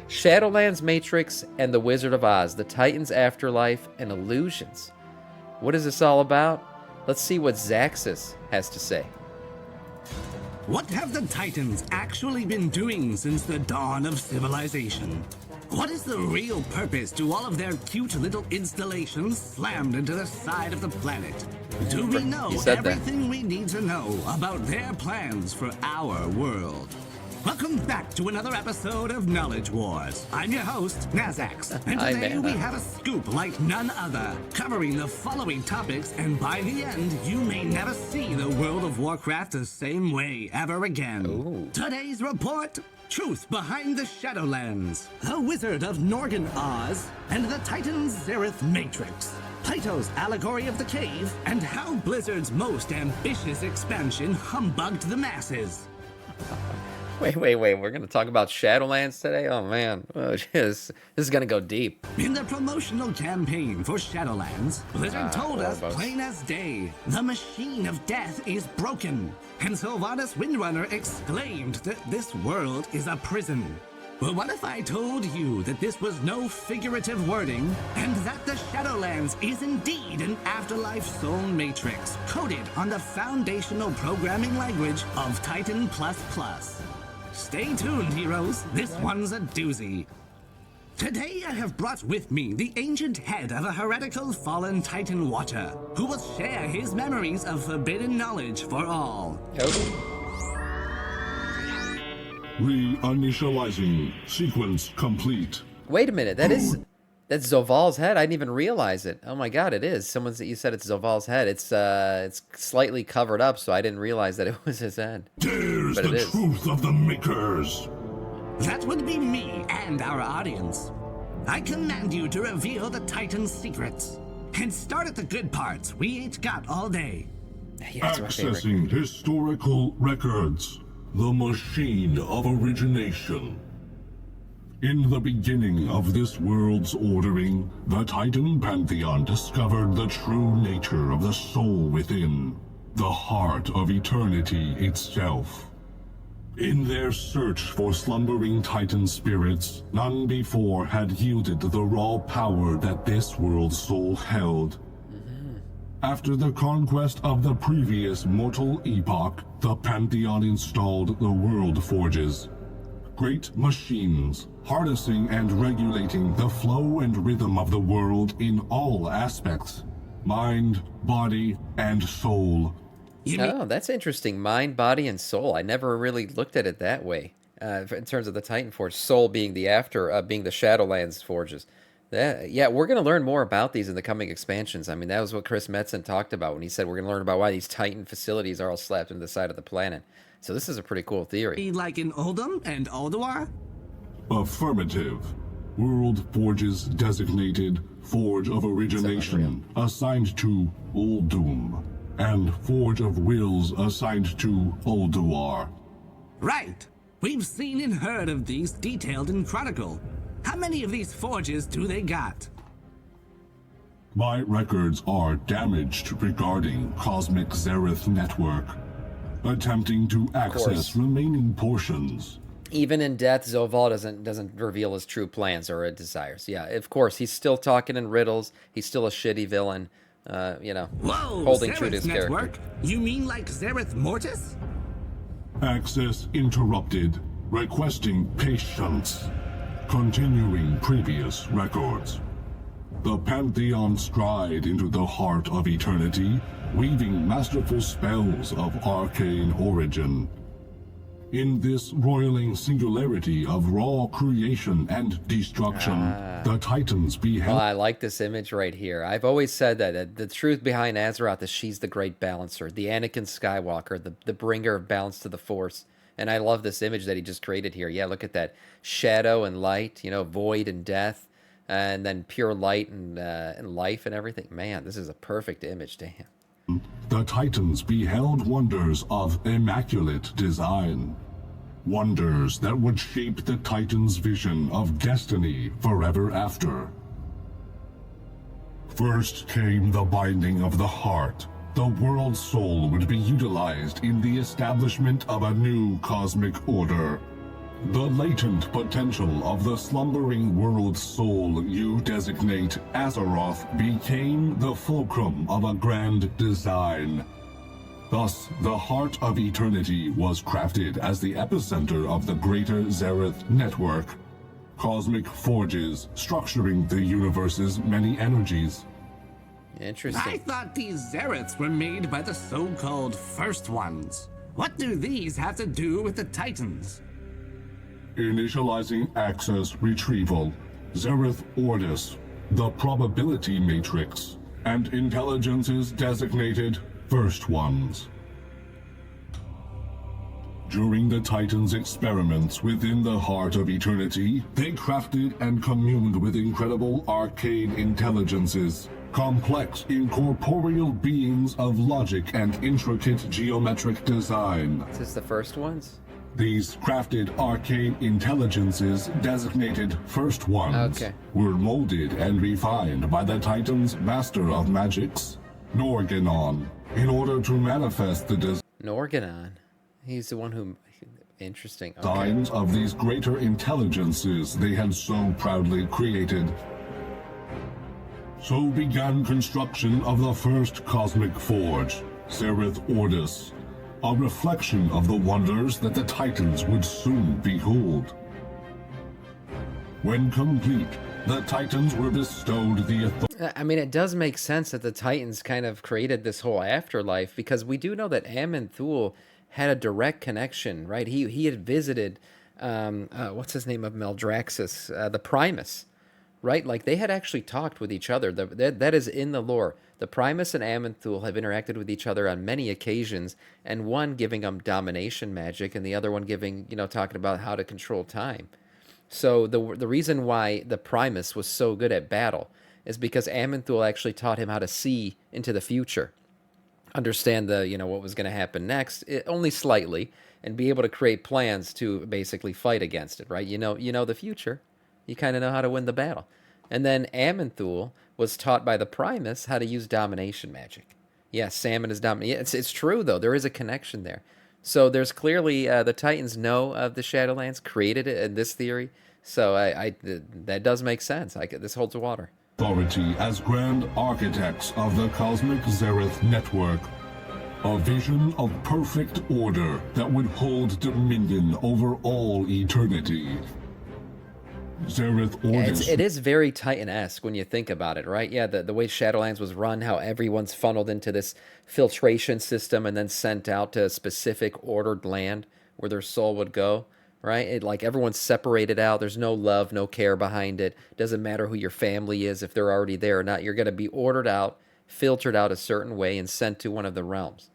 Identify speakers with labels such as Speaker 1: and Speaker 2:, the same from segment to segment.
Speaker 1: Shadowlands Matrix and the Wizard of Oz, the Titans' afterlife and illusions. What is this all about? Let's see what Zaxxus has to say.
Speaker 2: What have the Titans actually been doing since the dawn of civilization? What is the real purpose to all of their cute little installations slammed into the side of the planet? Do we know everything we need to know about their plans for our world? Welcome back to another episode of Knowledge Wars. I'm your host, Nazax, and today we have a scoop like none other, covering the following topics, and by the end, you may never see the world of Warcraft the same way ever again. Ooh. Today's report: truth behind the Shadowlands, the Wizard of Norgan Oz, and the Titans' Zereth Matrix, Plato's allegory of the cave, and how Blizzard's most ambitious expansion humbugged the masses.
Speaker 1: Wait. We're going to talk about Shadowlands today? Oh, man. Oh, this is going to go deep.
Speaker 2: In the promotional campaign for Shadowlands, Blizzard told us plain as day, the machine of death is broken. And Sylvanas Windrunner exclaimed that this world is a prison. Well, what if I told you that this was no figurative wording, and that the Shadowlands is indeed an afterlife soul matrix, coded on the foundational programming language of Titan++. Stay tuned, heroes. This one's a doozy. Today I have brought with me the ancient head of a heretical fallen Titan Watcher, who will share his memories of forbidden knowledge for all.
Speaker 3: Reinitializing. Sequence complete.
Speaker 1: Wait a minute, that's Zoval's head? I didn't even realize it. Oh my god, it is. You said it's Zoval's head. It's slightly covered up, so I didn't realize that it was his head.
Speaker 3: There's the truth of the makers.
Speaker 2: That would be me and our audience. I command you to reveal the Titan's secrets. And start at the good parts. We ain't got all day.
Speaker 1: Yeah,
Speaker 3: accessing historical records. The machine of origination. In the beginning of this world's ordering, the Titan Pantheon discovered the true nature of the soul within, the heart of eternity itself. In their search for slumbering Titan spirits, none before had yielded the raw power that this world's soul held. After the conquest of the previous mortal epoch, the Pantheon installed the World Forges. Great machines, harnessing and regulating the flow and rhythm of the world in all aspects. Mind, body, and soul.
Speaker 1: Oh, that's interesting. Mind, body, and soul. I never really looked at it that way. In terms of the Titan Forge, soul being the Shadowlands Forges. Yeah, we're going to learn more about these in the coming expansions. I mean, that was what Chris Metzen talked about when he said we're going to learn about why these Titan facilities are all slapped into the side of the planet. So this is a pretty cool theory.
Speaker 2: Like in Uldum and Ulduar?
Speaker 3: Affirmative. World Forges designated Forge of Origination assigned to Uldum, and Forge of Wills assigned to Ulduar.
Speaker 2: Right. We've seen and heard of these detailed in Chronicle. How many of these forges do they got?
Speaker 3: My records are damaged regarding Cosmic Zereth Network, attempting to access remaining portions.
Speaker 1: Even in death, Zoval doesn't reveal his true plans or desires. Yeah, of course, he's still talking in riddles. He's still a shitty villain,
Speaker 2: Whoa,
Speaker 1: holding
Speaker 2: Zereth
Speaker 1: true to his
Speaker 2: Network?
Speaker 1: character.
Speaker 2: You mean like Zereth Mortis?
Speaker 3: Access interrupted. Requesting patience. Continuing previous records. The Pantheon stride into the heart of eternity, weaving masterful spells of arcane origin. In this roiling singularity of raw creation and destruction, the Titans beheld...
Speaker 1: Well, I like this image right here. I've always said that the truth behind Azeroth is she's the great balancer, the Anakin Skywalker, the bringer of balance to the Force. And I love this image that he just created here. Yeah, look at that. Shadow and light, void and death, and then pure light and life and everything. Man, this is a perfect image, damn.
Speaker 3: The Titans beheld wonders of immaculate design. Wonders that would shape the Titans' vision of destiny forever after. First came the binding of the heart. The world's soul would be utilized in the establishment of a new cosmic order. The latent potential of the slumbering world soul you designate Azeroth became the fulcrum of a grand design. Thus, the Heart of Eternity was crafted as the epicenter of the greater Zereth network, cosmic forges structuring the universe's many energies.
Speaker 1: Interesting.
Speaker 2: I thought these Zereths were made by the so-called First Ones. What do these have to do with the Titans?
Speaker 3: Initializing access retrieval, Zereth Mortis, the probability matrix, and intelligences designated First Ones. During the Titans' experiments within the Heart of Eternity, they crafted and communed with incredible arcane intelligences, complex incorporeal beings of logic and intricate geometric design.
Speaker 1: Is this the first ones?
Speaker 3: These crafted arcane intelligences, designated First Ones,
Speaker 1: Okay.
Speaker 3: were molded and refined by the Titan's Master of Magics, Norganon, in order to manifest the
Speaker 1: Norganon. He's the one who... Interesting. Okay.
Speaker 3: designs of these greater intelligences they had so proudly created. So began construction of the first cosmic forge, Zereth Mortis, a reflection of the wonders that the Titans would soon behold. When complete, the Titans were bestowed the authority.
Speaker 1: I mean, it does make sense that the Titans kind of created this whole afterlife, because we do know that Aman'Thul had a direct connection, right? He had visited, what's his name of Meldraxus, the Primus, right? Like, they had actually talked with each other. That is in the lore. The Primus and Aman'Thul have interacted with each other on many occasions, and one giving them domination magic, and the other one giving, talking about how to control time. So the reason why the Primus was so good at battle is because Aman'Thul actually taught him how to see into the future, understand what was going to happen next, only slightly, and be able to create plans to basically fight against it, right? You know the future. You kind of know how to win the battle. And then Aman'Thul was taught by the Primus how to use domination magic. Yeah, Salmon is dominant. Yeah, it's true, though. There is a connection there. So there's clearly the Titans know of the Shadowlands, created it in this theory. So that does make sense. This holds water.
Speaker 3: Authority as grand architects of the cosmic Zereth network. A vision of perfect order that would hold dominion over all eternity. Zereth Mortis.
Speaker 1: It is very Titan-esque when you think about it, right? Yeah, the way Shadowlands was run, how everyone's funneled into this filtration system and then sent out to a specific ordered land where their soul would go, right? Like, everyone's separated out. There's no love, no care behind it. Doesn't matter who your family is, if they're already there or not. You're going to be ordered out, filtered out a certain way, and sent to one of the realms.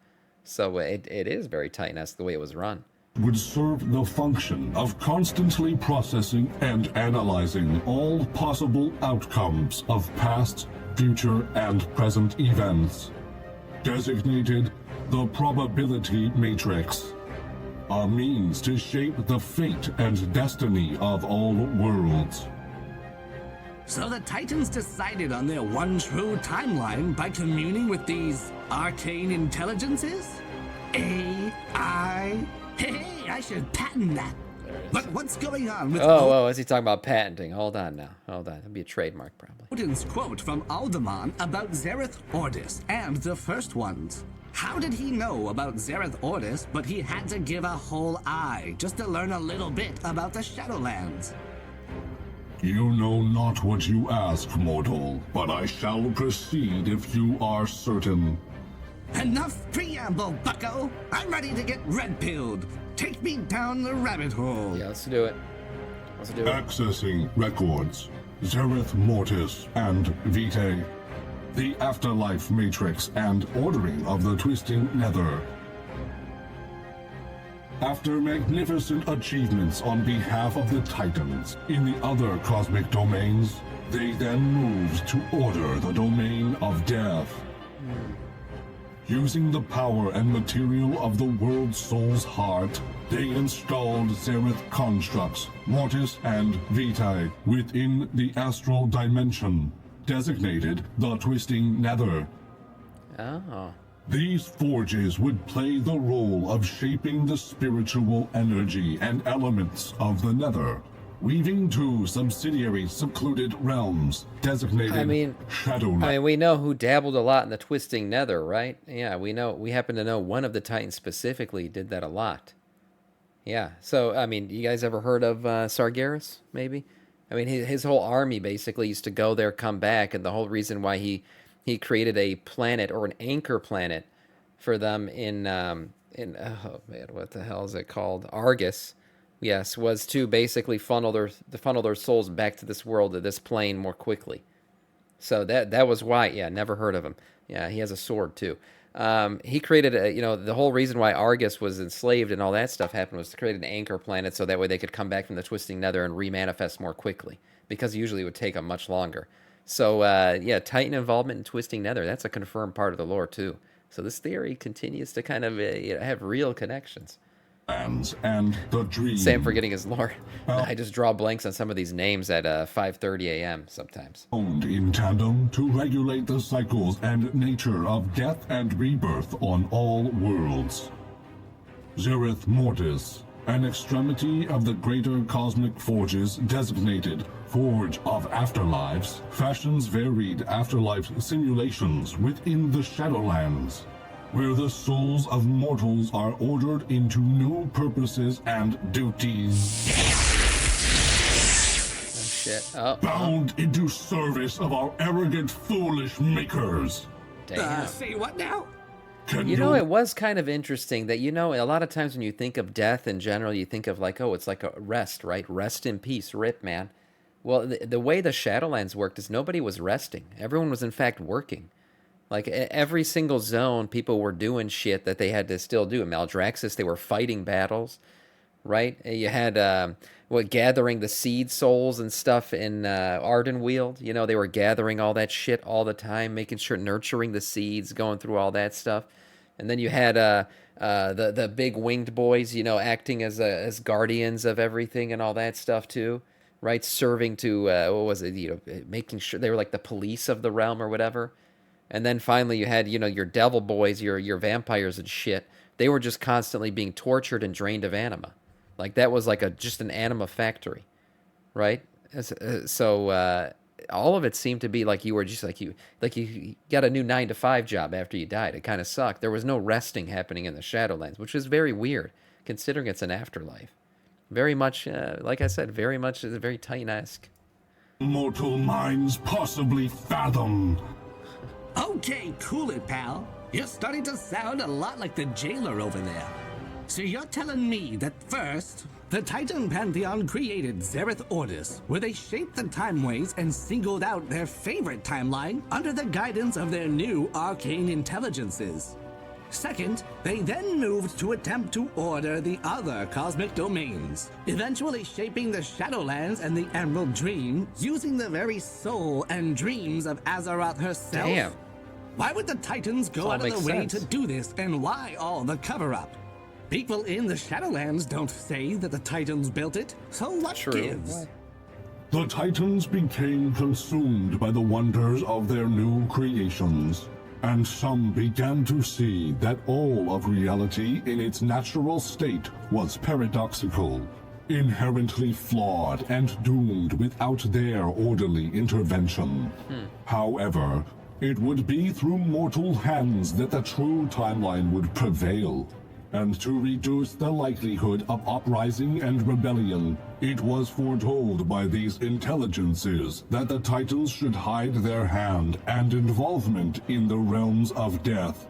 Speaker 1: So it is very Titan-esque the way it was run.
Speaker 3: Would serve the function of constantly processing and analyzing all possible outcomes of past, future, and present events. Designated the probability matrix. A means to shape the fate and destiny of all worlds.
Speaker 2: So the Titans decided on their one true timeline by communing with these arcane intelligences? AI? Hey, I should patent that. But what's going on with
Speaker 1: is he talking about patenting? Hold on now. Hold on. That'd be a trademark, probably.
Speaker 2: Odin's quote from Alderman about Zereth Mortis and the First Ones? How did he know about Zereth Mortis, but he had to give a whole eye just to learn a little bit about the Shadowlands?
Speaker 3: You know not what you ask, mortal, but I shall proceed if you are certain.
Speaker 2: Enough preamble, bucko! I'm ready to get red-pilled. Take me down the rabbit hole.
Speaker 1: Yeah, let's do it. Let's do it.
Speaker 3: Accessing records. Zereth Mortis and Vitae. The afterlife matrix and ordering of the twisting nether. After magnificent achievements on behalf of the Titans in the other cosmic domains, they then moved to order the domain of death. Using the power and material of the world soul's heart, they installed Zereth constructs, Mortis and Vitae, within the astral dimension, designated the Twisting Nether.
Speaker 1: Oh.
Speaker 3: These forges would play the role of shaping the spiritual energy and elements of the Nether, weaving two subsidiary secluded realms designated Shadowlands.
Speaker 1: I mean, we know who dabbled a lot in the twisting Nether, right? Yeah, we happen to know one of the Titans specifically did that a lot. Yeah. So, I mean, you guys ever heard of Sargeras, maybe? I mean, his whole army basically used to go there, come back, and the whole reason why he created a planet or an anchor planet for them in oh man, what the hell is it called? Argus. Yes, was to basically funnel their souls back to this world, to this plane more quickly. So that was why. Yeah, never heard of him. Yeah, he has a sword too. He created the whole reason why Argus was enslaved and all that stuff happened was to create an anchor planet so that way they could come back from the twisting nether and remanifest more quickly, because usually it would take them much longer. So yeah, Titan involvement in twisting nether, that's a confirmed part of the lore too. So this theory continues to kind of have real connections.
Speaker 3: And the dream.
Speaker 1: Sam forgetting his lore. I just draw blanks on some of these names at 5:30 a.m. sometimes.
Speaker 3: Owned in tandem to regulate the cycles and nature of death and rebirth on all worlds. Zereth Mortis, an extremity of the greater cosmic forges designated Forge of Afterlives, fashions varied afterlife simulations within the Shadowlands, where the souls of mortals are ordered into new purposes and duties.
Speaker 1: Oh shit. Oh.
Speaker 3: Bound into service of our arrogant, foolish makers.
Speaker 1: Damn.
Speaker 2: Say what now?
Speaker 1: You know, it was kind of interesting that, a lot of times when you think of death in general, you think of like, oh, it's like a rest, right? Rest in peace, rip, man. Well, the way the Shadowlands worked is nobody was resting. Everyone was, in fact, working. Like, every single zone, people were doing shit that they had to still do. In Maldraxxus, they were fighting battles, right? You had, gathering the seed souls and stuff in Ardenweald. They were gathering all that shit all the time, making sure, nurturing the seeds, going through all that stuff. And then you had the big winged boys, acting as guardians of everything and all that stuff, too. Right? Serving to, what was it, making sure they were like the police of the realm or whatever. And then finally you had, your devil boys, your vampires and shit. They were just constantly being tortured and drained of anima. Like that was like just an anima factory, right? So all of it seemed to be like you were just like you got a new 9-to-5 job after you died. It kind of sucked. There was no resting happening in the Shadowlands, which is very weird considering it's an afterlife. Very much, like I said, very much very Titan-esque.
Speaker 3: Mortal minds possibly fathom.
Speaker 2: Okay, cool it, pal. You're starting to sound a lot like the jailer over there. So you're telling me that first, the Titan Pantheon created Zereth Mortis, where they shaped the timeways and singled out their favorite timeline under the guidance of their new arcane intelligences. Second, they then moved to attempt to order the other cosmic domains, eventually shaping the Shadowlands and the Emerald Dream using the very soul and dreams of Azeroth herself.
Speaker 1: Damn.
Speaker 2: Why would the Titans go out of the way to do this, and why all the cover-up? People in the Shadowlands don't say that the Titans built it, so what gives?
Speaker 3: The Titans became consumed by the wonders of their new creations. And some began to see that all of reality in its natural state was paradoxical, inherently flawed and doomed without their orderly intervention. However, it would be through mortal hands that the true timeline would prevail. And to reduce the likelihood of uprising and rebellion, it was foretold by these intelligences that the Titans should hide their hand and involvement in the realms of death.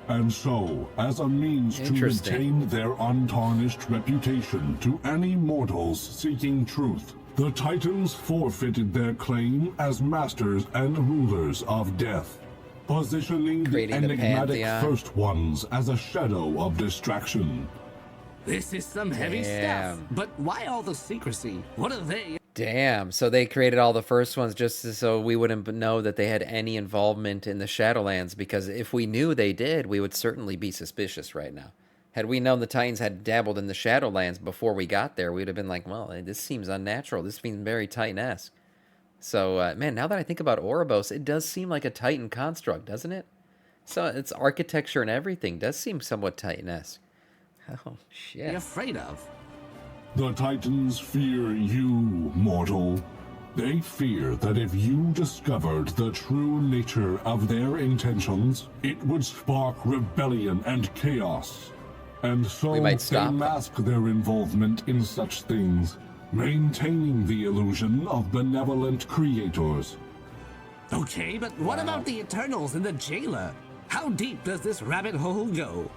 Speaker 3: And so, as a means to retain their untarnished reputation to any mortals seeking truth, the Titans forfeited their claim as masters and rulers of death, positioning the enigmatic first ones as a shadow of distraction.
Speaker 2: This is some heavy stuff, but why all the secrecy? What are they?
Speaker 1: Damn, so they created all the first ones just so we wouldn't know that they had any involvement in the Shadowlands, because if we knew they did, we would certainly be suspicious right now. Had we known the Titans had dabbled in the Shadowlands before we got there, we'd have been like, well, this seems unnatural. This seems very Titan-esque. So, man, now that I think about Ouroboros, it does seem like a Titan construct, doesn't it? So its architecture and everything does seem somewhat Titan-esque. Oh,
Speaker 2: Be
Speaker 1: shit.
Speaker 2: afraid of.
Speaker 3: The Titans fear you, mortal. They fear that if you discovered the true nature of their intentions, it would spark rebellion and chaos. And so
Speaker 1: We might
Speaker 3: they
Speaker 1: stop.
Speaker 3: mask their involvement in such things, maintaining the illusion of benevolent creators.
Speaker 2: Okay, but what about the Eternals and the Jailer? How deep does this rabbit hole go?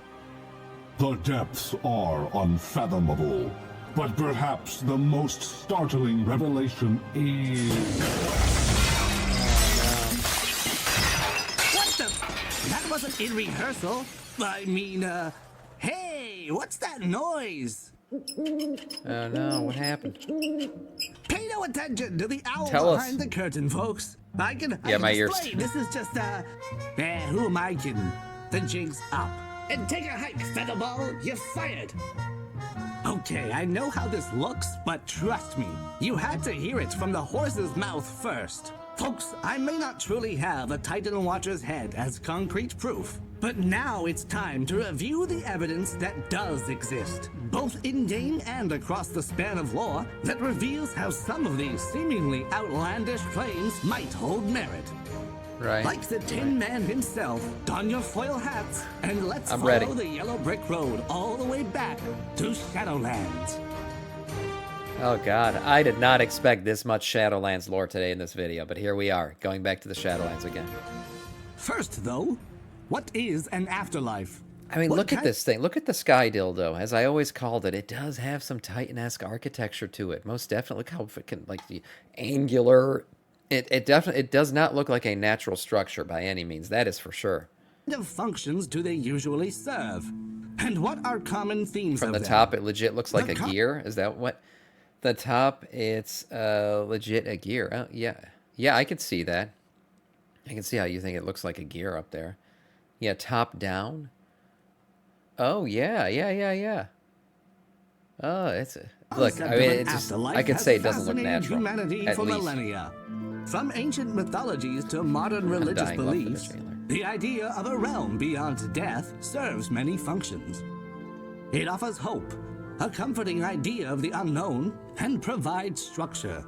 Speaker 3: The depths are unfathomable, but perhaps the most startling revelation is...
Speaker 2: What the? That wasn't in rehearsal. I mean, hey, what's that noise?
Speaker 1: Oh no, what happened?
Speaker 2: Pay no attention to the owl
Speaker 1: Tell us.
Speaker 2: behind the curtain, folks. I can
Speaker 1: my ears.
Speaker 2: explain. This is just, who am I kidding? The jig's up. And take a hike, Featherball. You're fired. Okay, I know how this looks, but trust me, you had to hear it from the horse's mouth first. Folks, I may not truly have a Titan Watcher's head as concrete proof, but now it's time to review the evidence that does exist, both in-game and across the span of lore, that reveals how some of these seemingly outlandish claims might hold merit.
Speaker 1: Right.
Speaker 2: Like the Tin Man himself, don your foil hats, and let's
Speaker 1: I'm
Speaker 2: follow
Speaker 1: ready.
Speaker 2: the yellow brick road all the way back to Shadowlands.
Speaker 1: Oh god, I did not expect this much Shadowlands lore today in this video, but here we are, going back to the Shadowlands again.
Speaker 2: First, though, what is an afterlife?
Speaker 1: I mean,
Speaker 2: What
Speaker 1: look at
Speaker 2: kind-
Speaker 1: this thing. Look at the sky dildo. As I always called it, it does have some Titan-esque architecture to it. Most definitely. Look how it can, like, the angular... It definitely... It does not look like a natural structure by any means. That is for sure.
Speaker 2: What of functions do they usually serve? And what are common themes
Speaker 1: From
Speaker 2: of
Speaker 1: the
Speaker 2: them?
Speaker 1: top, it legit looks like
Speaker 2: The
Speaker 1: a
Speaker 2: co-
Speaker 1: gear. Is that what... The top, it's legit a gear. Oh, yeah. Yeah, I could see that. I can see how you think it looks like a gear up there. Yeah, top down. Oh, yeah. Oh, it's... Look, I mean, it's just... I could say it doesn't look
Speaker 2: fascinated
Speaker 1: natural.
Speaker 2: Humanity
Speaker 1: At
Speaker 2: for
Speaker 1: least.
Speaker 2: millennia. From ancient mythologies to modern religious
Speaker 1: dying love for the
Speaker 2: beliefs,
Speaker 1: jailer.
Speaker 2: the idea of a realm beyond death serves many functions. It offers hope, a comforting idea of the unknown, and provides structure.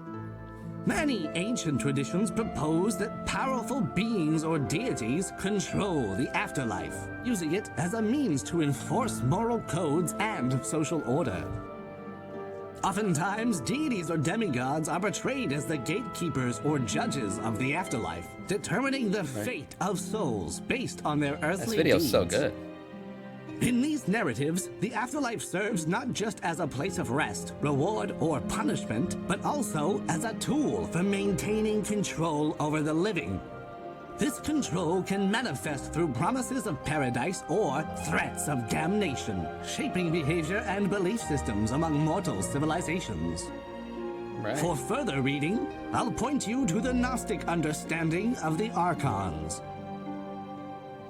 Speaker 2: Many ancient traditions propose that powerful beings or deities control the afterlife, using it as a means to enforce moral codes and social order. Oftentimes, deities or demigods are portrayed as the gatekeepers or judges of the afterlife, determining the fate of souls based on their
Speaker 1: This
Speaker 2: earthly
Speaker 1: video's
Speaker 2: deeds.
Speaker 1: so good.
Speaker 2: In these narratives, the afterlife serves not just as a place of rest, reward, or punishment, but also as a tool for maintaining control over the living. This control can manifest through promises of paradise or threats of damnation, shaping behavior and belief systems among mortal civilizations.
Speaker 1: Right.
Speaker 2: For further reading, I'll point you to the Gnostic understanding of the Archons.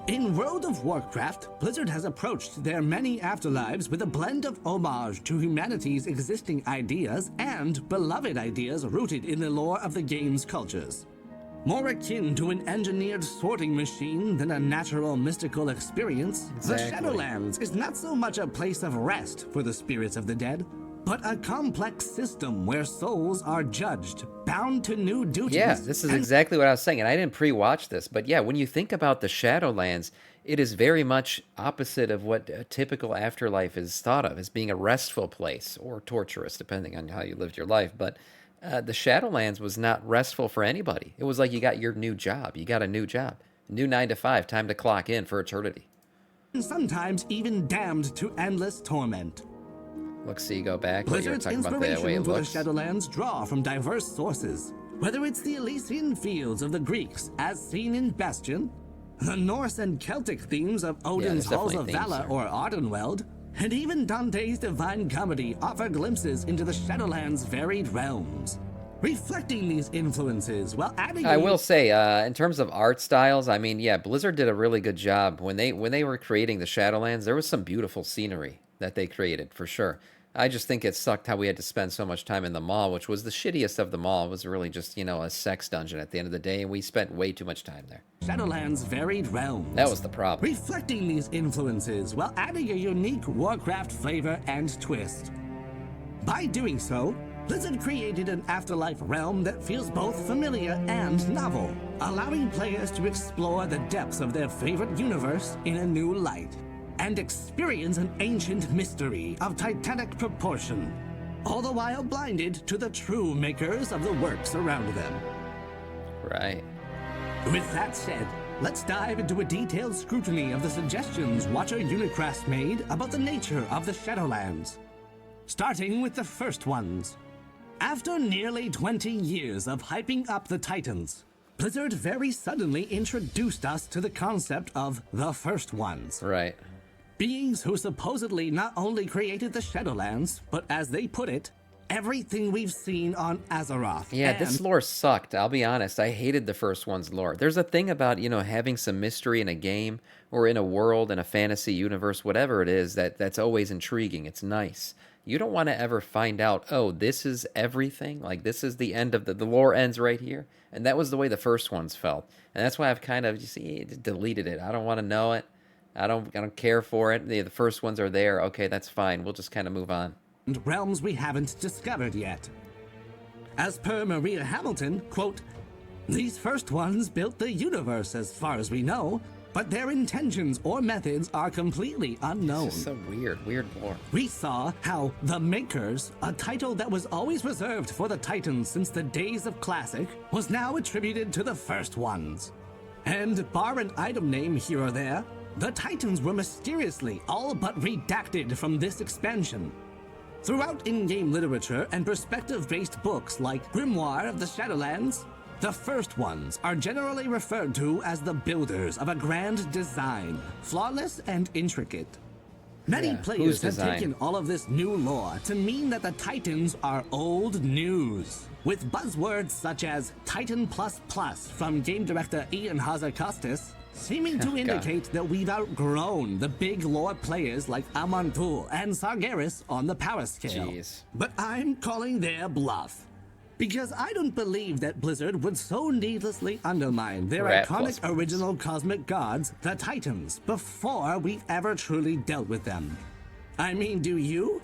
Speaker 2: In World of Warcraft, Blizzard has approached their many afterlives with a blend of homage to humanity's existing ideas and beloved ideas rooted in the lore of the game's cultures. More akin to an engineered sorting machine than a natural mystical experience,
Speaker 1: Exactly.
Speaker 2: the Shadowlands is not so much a place of rest for the spirits of the dead, but a complex system where souls are judged, bound to new duties.
Speaker 1: Yeah, this is
Speaker 2: and
Speaker 1: exactly what I was saying, and I didn't pre-watch this, but yeah, when you think about the Shadowlands, it is very much opposite of what a typical afterlife is thought of as being a restful place or torturous, depending on how you lived your life. But the Shadowlands was not restful for anybody. It was like you got your new job. You got a new job, new 9 to 5, time to clock in for eternity.
Speaker 2: sometimes even damned to endless torment.
Speaker 1: Look, see, go back. What you were
Speaker 2: Blizzard's
Speaker 1: talking about the way
Speaker 2: inspiration
Speaker 1: it
Speaker 2: for the
Speaker 1: looks.
Speaker 2: Shadowlands draw from diverse sources. Whether it's the Elysian fields of the Greeks, as seen in Bastion, the Norse and Celtic themes of Odin's
Speaker 1: there's
Speaker 2: Halls of
Speaker 1: definitely themes
Speaker 2: Valor
Speaker 1: there.
Speaker 2: or Ardenweld, and even Dante's Divine Comedy offer glimpses into the Shadowlands' varied realms. Reflecting these influences while adding
Speaker 1: I
Speaker 2: a
Speaker 1: will say, in terms of art styles, I mean, yeah, Blizzard did a really good job when they were creating the Shadowlands. There was some beautiful scenery that they created for sure. I just think it sucked how we had to spend so much time in the mall, which was the shittiest of them all. It was really just, you know, a sex dungeon at the end of the day, and we spent way too much time there.
Speaker 2: Shadowlands' varied realms.
Speaker 1: That was the problem.
Speaker 2: Reflecting these influences while adding a unique Warcraft flavor and twist. By doing so, Blizzard created an afterlife realm that feels both familiar and novel, allowing players to explore the depths of their favorite universe in a new light, and experience an ancient mystery of titanic proportion, all the while blinded to the true makers of the works around them.
Speaker 1: Right.
Speaker 2: With that said, let's dive into a detailed scrutiny of the suggestions Watcher Unicrast made about the nature of the Shadowlands. Starting with the first ones. After nearly 20 years of hyping up the Titans, Blizzard very suddenly introduced us to the concept of the First Ones.
Speaker 1: Right.
Speaker 2: Beings who supposedly not only created the Shadowlands, but as they put it, everything we've seen on Azeroth.
Speaker 1: Yeah,
Speaker 2: and
Speaker 1: this lore sucked. I'll be honest. I hated the first one's lore. There's a thing about, you know, having some mystery in a game or in a world, in a fantasy universe, whatever it is, that's always intriguing. It's nice. You don't want to ever find out, oh, this is everything. Like, this is the end of the lore ends right here. And that was the way the first ones felt. And that's why I've kind of, you see, deleted it. I don't want to know it. I don't care for it. The first ones are there. Okay, that's fine. We'll just kind of move on.
Speaker 2: realms we haven't discovered yet. As per Maria Hamilton, quote, "These first ones built the universe as far as we know, but their intentions or methods are completely unknown."
Speaker 1: This is so weird lore.
Speaker 2: We saw how the Makers, a title that was always reserved for the Titans since the days of Classic, was now attributed to the First Ones. And bar an item name here or there, the Titans were mysteriously all but redacted from this expansion. Throughout in-game literature and perspective-based books like Grimoire of the Shadowlands, the First Ones are generally referred to as the builders of a grand design, flawless and intricate. Many players have taken all of this new lore to mean that the Titans are old news, with buzzwords such as Titan++ from game director Ian Hazacostas seeming to indicate that we've outgrown the big lore players like Amantul and Sargeras on the power scale.
Speaker 1: Jeez.
Speaker 2: But I'm calling their bluff. Because I don't believe that Blizzard would so needlessly undermine their iconic original cosmic gods, the Titans, before we've ever truly dealt with them. I mean, do you?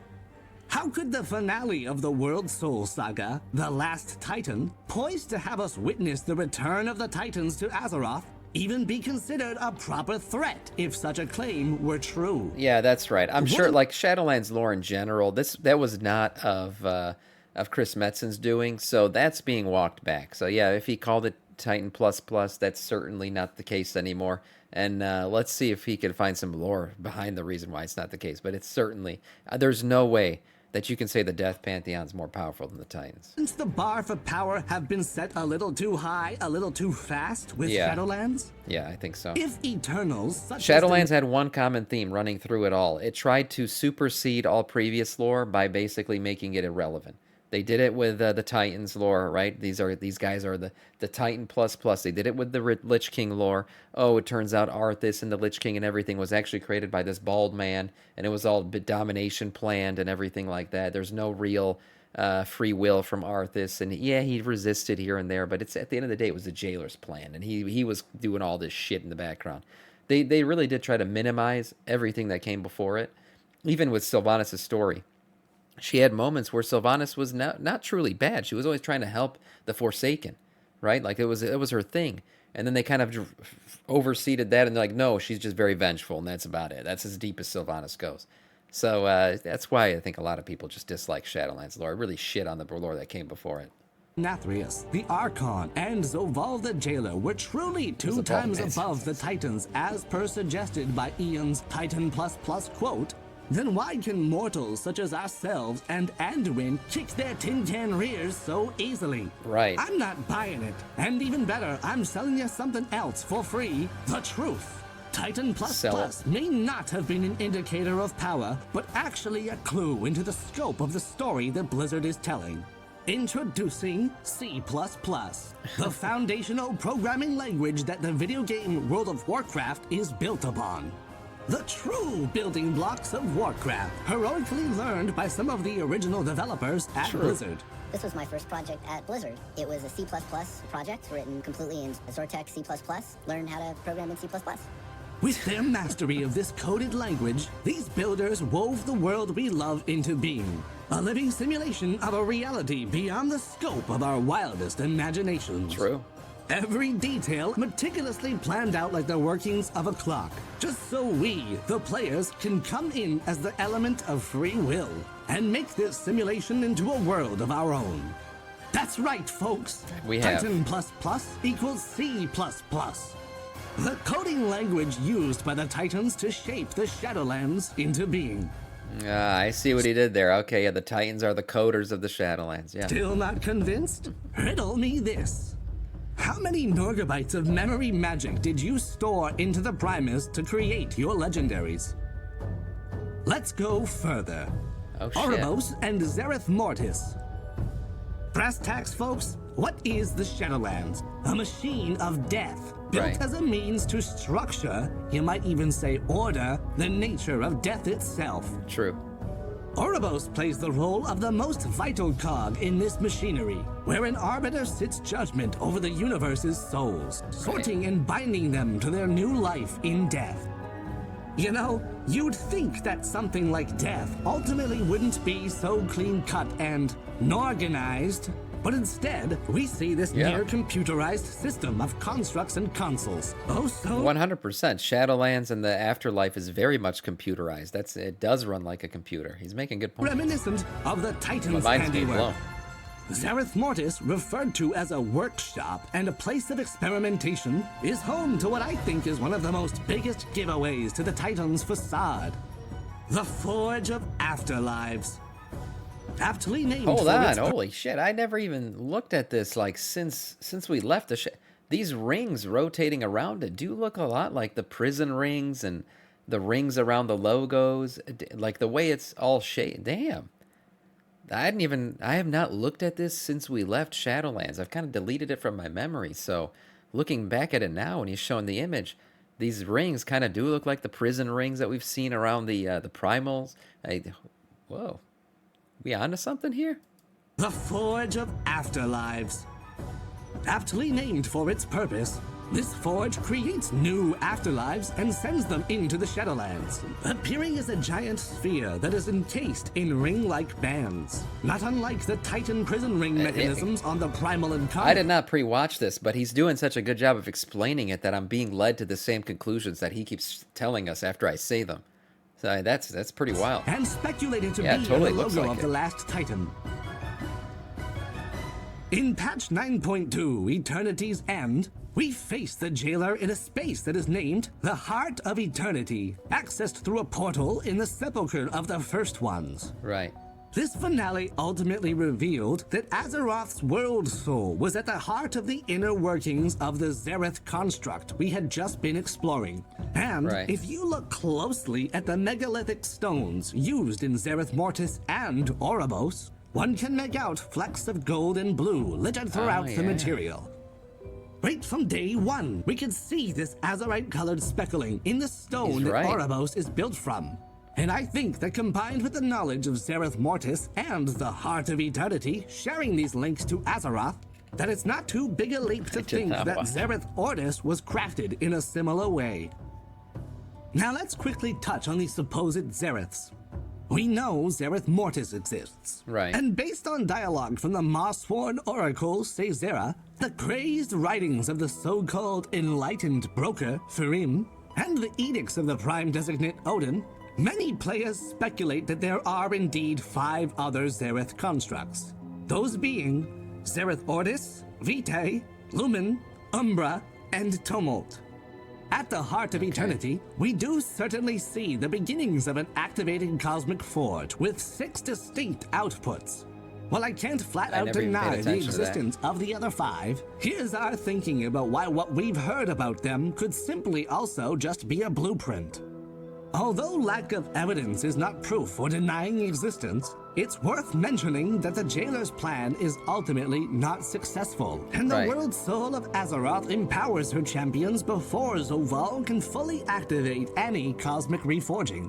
Speaker 2: How could the finale of the World Soul Saga, The Last Titan, poised to have us witness the return of the Titans to Azeroth, even be considered a proper threat if such a claim were true?
Speaker 1: Yeah, that's right. I'm sure, like Shadowlands lore in general, that was not of Chris Metzen's doing, so that's being walked back. So yeah, if he called it Titan++, that's certainly not the case anymore. And let's see if he can find some lore behind the reason why it's not the case. But it's certainly, there's no way that you can say the Death Pantheon's more powerful than the Titans.
Speaker 2: Since the bar for power have been set a little too high, a little too fast with Shadowlands?
Speaker 1: Yeah, I think so.
Speaker 2: If Eternals, such
Speaker 1: Shadowlands had one common theme running through it all. It tried to supersede all previous lore by basically making it irrelevant. They did it with the Titans lore, right? These guys are the Titan++. They did it with the Lich King lore. Oh, it turns out Arthas and the Lich King and everything was actually created by this bald man, and it was all domination planned and everything like that. There's no real free will from Arthas, and yeah, he resisted here and there, but it's at the end of the day, it was the Jailer's plan, and he was doing all this shit in the background. They really did try to minimize everything that came before it, even with Sylvanas' story. She had moments where Sylvanas was not truly bad. She was always trying to help the Forsaken, right? Like it was her thing. And then they kind of overseeded that, and they're like, no, she's just very vengeful, and that's about it. That's as deep as Sylvanas goes. So that's why I think a lot of people just dislike Shadowlands lore. Really shit on the lore that came before it.
Speaker 2: Nathrius, the Archon, and Zoval the Jailer were truly 2 times above the Titans, as per suggested by Ian's Titan++ quote. Then why can mortals such as ourselves and Anduin kick their tin can rears so easily?
Speaker 1: Right.
Speaker 2: I'm not buying it. And even better, I'm selling you something else for free. The truth. Titan++ may not have been an indicator of power, but actually a clue into the scope of the story that Blizzard is telling. Introducing C++, the foundational programming language that the video game World of Warcraft is built upon. The true building blocks of Warcraft, heroically learned by some of the original developers at Blizzard.
Speaker 4: This was my first project at Blizzard. It was a C++ project written completely in Zortex C++. Learned how to program in C++.
Speaker 2: With their mastery of this coded language, these builders wove the world we love into being. A living simulation of a reality beyond the scope of our wildest imaginations.
Speaker 1: True.
Speaker 2: Every detail meticulously planned out like the workings of a clock, just so we, the players, can come in as the element of free will and make this simulation into a world of our own. That's right, folks.
Speaker 1: We have.
Speaker 2: Titan++ equals C++. The coding language used by the Titans to shape the Shadowlands into being.
Speaker 1: I see what he did there. Okay, yeah, the Titans are the coders of the Shadowlands, yeah.
Speaker 2: Still not convinced? Riddle me this. How many Norgabytes of memory magic did you store into the Primus to create your legendaries? Let's go further.
Speaker 1: Oh, shit.
Speaker 2: Oribos and Zereth Mortis. Brass tacks, folks. What is the Shadowlands? A machine of death, built
Speaker 1: Right.
Speaker 2: as a means to structure, you might even say order, the nature of death itself.
Speaker 1: True.
Speaker 2: Oribos plays the role of the most vital cog in this machinery, where an arbiter sits judgment over the universe's souls, sorting and binding them to their new life in death. You know, you'd think that something like death ultimately wouldn't be so clean-cut and organized, but instead, we see this near computerized system of constructs and consoles. Oh, so
Speaker 1: 100%. Shadowlands and the afterlife is very much computerized. It does run like a computer. He's making good points.
Speaker 2: reminiscent of the
Speaker 1: My
Speaker 2: Titans'
Speaker 1: mind's being
Speaker 2: handiwork.
Speaker 1: blown.
Speaker 2: Zereth Mortis, referred to as a workshop and a place of experimentation, is home to what I think is one of the most biggest giveaways to the Titans' facade. The Forge of Afterlives. Aptly named
Speaker 1: Hold
Speaker 2: for
Speaker 1: on,
Speaker 2: its
Speaker 1: holy shit! I never even looked at this. Like since we left these rings rotating around it do look a lot like the prison rings and the rings around the logos. Like the way it's all shaped. Damn, I have not looked at this since we left Shadowlands. I've kind of deleted it from my memory. So looking back at it now, when he's showing the image, these rings kind of do look like the prison rings that we've seen around the primals. Whoa. We onto something here?
Speaker 2: The Forge of Afterlives. Aptly named for its purpose, this forge creates new afterlives and sends them into the Shadowlands, appearing as a giant sphere that is encased in ring-like bands, not unlike the Titan prison ring mechanisms on the Primal and Comet.
Speaker 1: I did not pre-watch this, but he's doing such a good job of explaining it that I'm being led to the same conclusions that he keeps telling us after I say them. So that's pretty wild.
Speaker 2: And speculated to
Speaker 1: Yeah,
Speaker 2: be
Speaker 1: totally
Speaker 2: the
Speaker 1: looks
Speaker 2: logo
Speaker 1: like
Speaker 2: of
Speaker 1: it.
Speaker 2: the last Titan. In patch 9.2, Eternity's End, we face the jailer in a space that is named the Heart of Eternity, accessed through a portal in the sepulchre of the First Ones.
Speaker 1: Right.
Speaker 2: This finale ultimately revealed that Azeroth's world soul was at the heart of the inner workings of the Zereth construct we had just been exploring. And
Speaker 1: Right.
Speaker 2: if you look closely at the megalithic stones used in Zereth Mortis and Oribos, one can make out flecks of gold and blue littered throughout the
Speaker 1: yeah.
Speaker 2: material. Right from day one, we could see this azurite-colored speckling in the stone
Speaker 1: He's
Speaker 2: that
Speaker 1: right.
Speaker 2: Oribos is built from. And I think that combined with the knowledge of Zereth Mortis and the Heart of Eternity sharing these links to Azeroth, that it's not too big a leap to
Speaker 1: did
Speaker 2: think
Speaker 1: not
Speaker 2: that
Speaker 1: watch.
Speaker 2: Zereth Mortis was crafted in a similar way. Now let's quickly touch on the supposed Zereths. We know Zereth Mortis exists.
Speaker 1: Right.
Speaker 2: And based on dialogue from the Moss-sworn Oracle Sazera, the crazed writings of the so-called enlightened broker, Farim, and the edicts of the Prime Designate Odin, many players speculate that there are indeed 5 other Zereth constructs. Those being Zereth Ordis, Vitae, Lumen, Umbra, and Tumult. At the Heart of Eternity, we do certainly see the beginnings of an activating cosmic forge with 6 distinct outputs. While I can't flat
Speaker 1: I
Speaker 2: out
Speaker 1: never even paid
Speaker 2: deny the
Speaker 1: attention to that.
Speaker 2: existence of the other 5, here's our thinking about why what we've heard about them could simply also just be a blueprint. Although lack of evidence is not proof for denying existence, it's worth mentioning that the Jailer's plan is ultimately not successful, and the
Speaker 1: Right.
Speaker 2: world soul of Azeroth empowers her champions before Zoval can fully activate any cosmic reforging.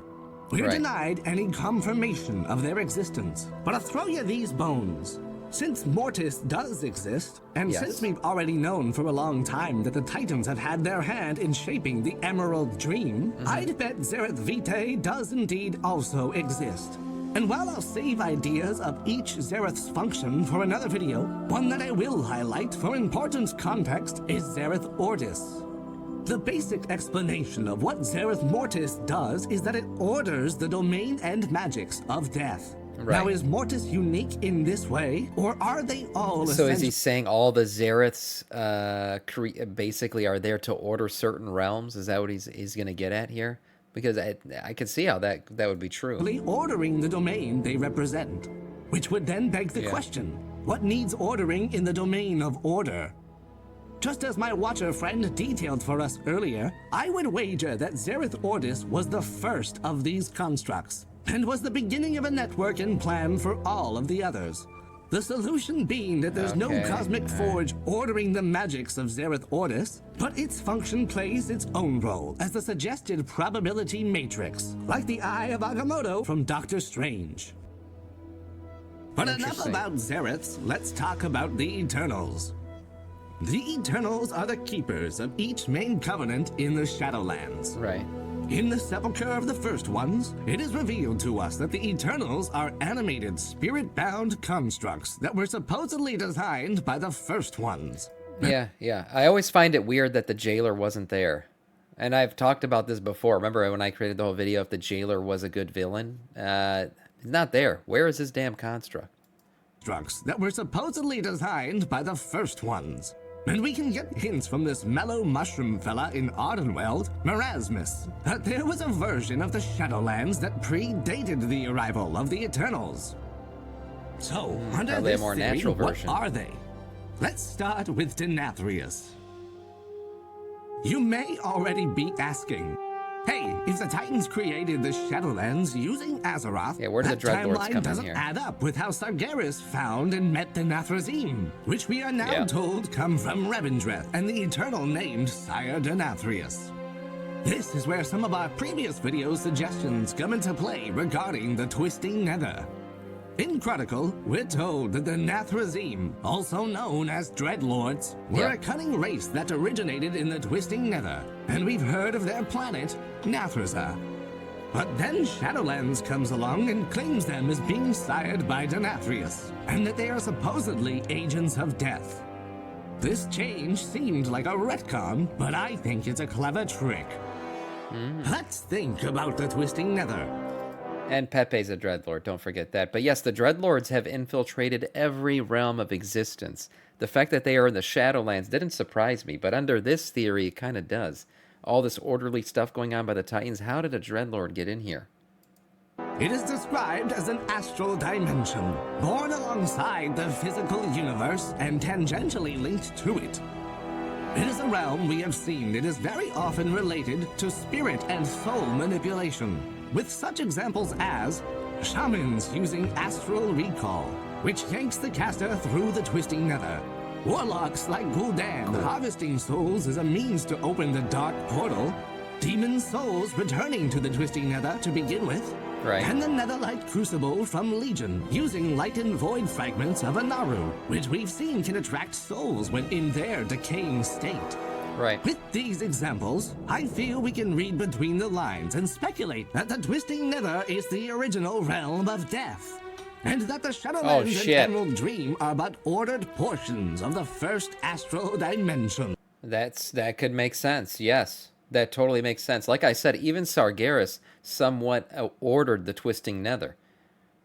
Speaker 2: We're
Speaker 1: Right.
Speaker 2: denied any confirmation of their existence. But I'll throw you these bones. Since Mortis does exist, and
Speaker 1: Yes.
Speaker 2: since we've already known for a long time that the Titans have had their hand in shaping the Emerald Dream, I'd bet Zereth Vitae does indeed also exist. And while I'll save ideas of each Zereth's function for another video, one that I will highlight for important context is Zereth Mortis. The basic explanation of what Zereth Mortis does is that it orders the domain and magics of death.
Speaker 1: Right.
Speaker 2: Now, is Mortis unique in this way, or are they all
Speaker 1: So is he
Speaker 2: essentially
Speaker 1: saying all the Zereths basically are there to order certain realms? Is that what he's going to get at here? Because I can see how that would be true.
Speaker 2: ordering the domain they represent? Which would then beg the
Speaker 1: Yeah.
Speaker 2: question, what needs ordering in the domain of order? Just as my watcher friend detailed for us earlier, I would wager that Zereth Mortis was the first of these constructs, and was the beginning of a network and plan for all of the others. The solution being that there's no
Speaker 1: Okay,
Speaker 2: cosmic forge ordering the magics of Zereth Mortis, but its function plays its own role as the suggested probability matrix, like the Eye of Agamotto from Doctor Strange. But enough
Speaker 1: Interesting.
Speaker 2: about Zereths, let's talk about the Eternals. The Eternals are the keepers of each main covenant in the Shadowlands.
Speaker 1: Right.
Speaker 2: In the sepulchre of the first ones, it is revealed to us that the Eternals are animated, spirit-bound constructs that were supposedly designed by the first ones.
Speaker 1: Yeah, yeah. I always find it weird that the Jailer wasn't there. And I've talked about this before. Remember when I created the whole video if the Jailer was a good villain? He's not there. Where is his damn construct?
Speaker 2: Constructs that were supposedly designed by the first ones. And we can get hints from this mellow mushroom fella in Ardenweld, Marasmus, that there was a version of the Shadowlands that predated the arrival of the Eternals. So, under
Speaker 1: probably a
Speaker 2: this
Speaker 1: more
Speaker 2: theory,
Speaker 1: natural
Speaker 2: what
Speaker 1: version.
Speaker 2: are they? Let's start with Denathrius. You may already be asking, hey, if the Titans created the Shadowlands using Azeroth,
Speaker 1: Yeah, where did
Speaker 2: that
Speaker 1: the Dreadlords
Speaker 2: timeline
Speaker 1: come in
Speaker 2: doesn't
Speaker 1: here?
Speaker 2: add up with how Sargeras found and met Denathrazim, which we are now
Speaker 1: Yeah.
Speaker 2: told come from Revendreth and the eternal named Sire Denathrius. This is where some of our previous video suggestions come into play regarding the Twisting Nether. In Chronicle, we're told that the Nathrazim, also known as Dreadlords, were
Speaker 1: Yeah.
Speaker 2: a cunning race that originated in the Twisting Nether, and we've heard of their planet, Nathraza. But then Shadowlands comes along and claims them as being sired by Denathrius, and that they are supposedly agents of death. This change seemed like a retcon, but I think it's a clever trick. Let's think about the Twisting Nether.
Speaker 1: And Pepe's a Dreadlord, don't forget that. But yes, the Dreadlords have infiltrated every realm of existence. The fact that they are in the Shadowlands didn't surprise me, but under this theory, it kind of does. All this orderly stuff going on by the Titans, how did a Dreadlord get in here?
Speaker 2: It is described as an astral dimension, born alongside the physical universe and tangentially linked to it. It is a realm we have seen that is very often related to spirit and soul manipulation, with such examples as shamans using astral recall, which yanks the caster through the Twisting Nether. Warlocks like Gul'dan harvesting souls as a means to open the dark portal. Demon souls returning to the Twisting Nether to begin with.
Speaker 1: Right.
Speaker 2: And the Netherlight Crucible from Legion, using light and void fragments of Anaru, which we've seen can attract souls when in their decaying state.
Speaker 1: Right.
Speaker 2: With these examples, I feel we can read between the lines and speculate that the Twisting Nether is the original realm of death, and that the Shadowlands and
Speaker 1: shit.
Speaker 2: Emerald Dream are but ordered portions of the first astral dimension.
Speaker 1: That could make sense, yes. That totally makes sense. Like I said, even Sargeras somewhat ordered the Twisting Nether.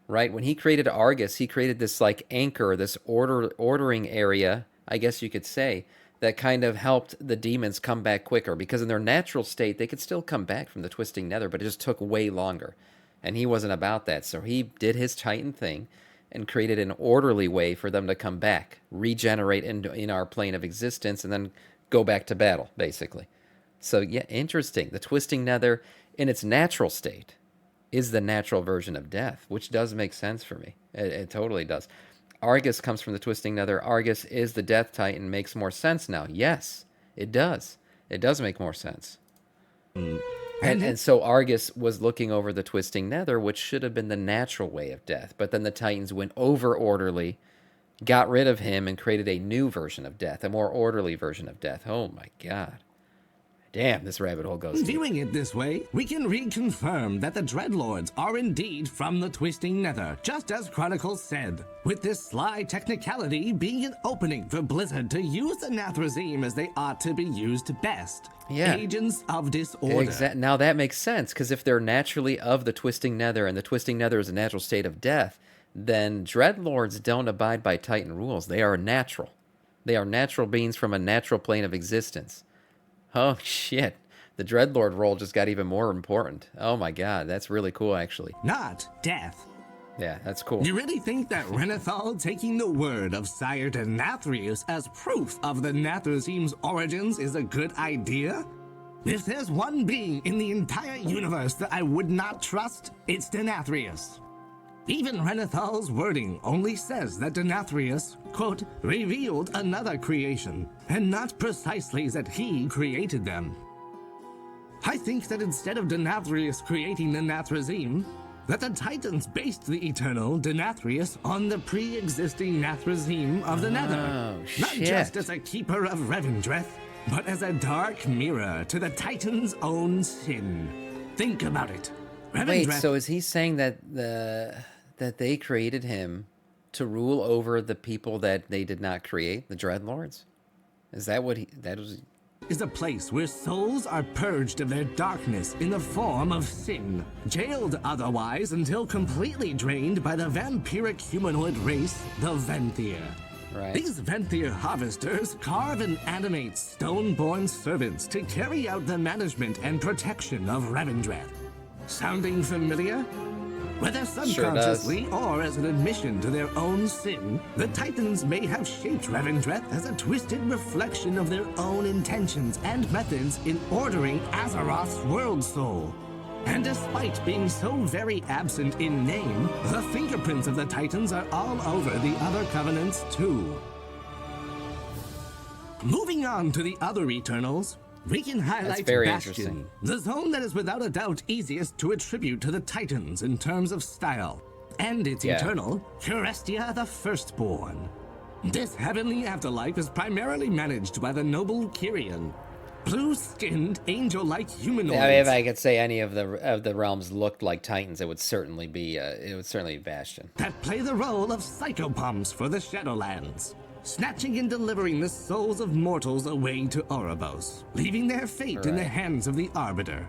Speaker 1: Right? When he created Argus, he created this like anchor, this ordering area, I guess you could say, that kind of helped the demons come back quicker, because in their natural state, they could still come back from the Twisting Nether, but it just took way longer. And he wasn't about that, so he did his Titan thing and created an orderly way for them to come back, regenerate in our plane of existence, and then go back to battle, basically. So, yeah, interesting. The Twisting Nether in its natural state, is the natural version of death, which does make sense for me. It totally does. Argus comes from the Twisting Nether. Argus is the Death Titan. Makes more sense now. Yes, it does. It does make more sense. And so Argus was looking over the Twisting Nether, which should have been the natural way of death. But then the Titans went over orderly, got rid of him, and created a new version of death, a more orderly version of death. Oh my God. Damn, this rabbit hole goes deep.
Speaker 2: Viewing it this way, we can reconfirm that the Dreadlords are indeed from the Twisting Nether, just as Chronicles said, with this sly technicality being an opening for Blizzard to use the Nathrezim as they ought to be used best.
Speaker 1: Yeah.
Speaker 2: Agents of disorder.
Speaker 1: Now that makes sense, because if they're naturally of the Twisting Nether, and the Twisting Nether is a natural state of death, then Dreadlords don't abide by Titan rules. They are natural. They are natural beings from a natural plane of existence. Oh, shit. The Dreadlord role just got even more important. Oh my God, that's really cool, actually.
Speaker 2: Not death.
Speaker 1: Yeah, that's cool.
Speaker 2: You really think that Renathal taking the word of Sire Denathrius as proof of the Nathrezim's origins is a good idea? If there's one being in the entire universe that I would not trust, it's Denathrius. Even Renathal's wording only says that Denathrius, quote, revealed another creation, and not precisely that he created them. I think that instead of Denathrius creating the Nathrezim, that the Titans based the eternal Denathrius on the pre-existing Nathrezim of the Nether. Not
Speaker 1: shit.
Speaker 2: just as a keeper of Revendreth, but as a dark mirror to the Titans' own sin. Think about it.
Speaker 1: Wait, so is he saying that that they created him to rule over the people that they did not create, the Dreadlords? Is that what that was?
Speaker 2: Is a place where souls are purged of their darkness in the form of sin, jailed otherwise until completely drained by the vampiric humanoid race, the Venthyr.
Speaker 1: Right.
Speaker 2: These Venthyr harvesters carve and animate stone-born servants to carry out the management and protection of Revendreth. Sounding familiar? Whether subconsciously or as an admission to their own sin, the Titans may have shaped Revendreth as a twisted reflection of their own intentions and methods in ordering Azeroth's world soul. And despite being so very absent in name, the fingerprints of the Titans are all over the other covenants too. Moving on to the other Eternals, we can highlight Bastion, the zone that is without a doubt easiest to attribute to the Titans in terms of style, and its Eternal, Curestia the Firstborn. This heavenly afterlife is primarily managed by the noble Kyrian, blue-skinned, angel-like humanoids.
Speaker 1: I mean, if I could say any of the realms looked like Titans, it would certainly be Bastion.
Speaker 2: That play the role of psychopomps for the Shadowlands, snatching and delivering the souls of mortals away to Oribos, leaving their fate in the hands of the Arbiter.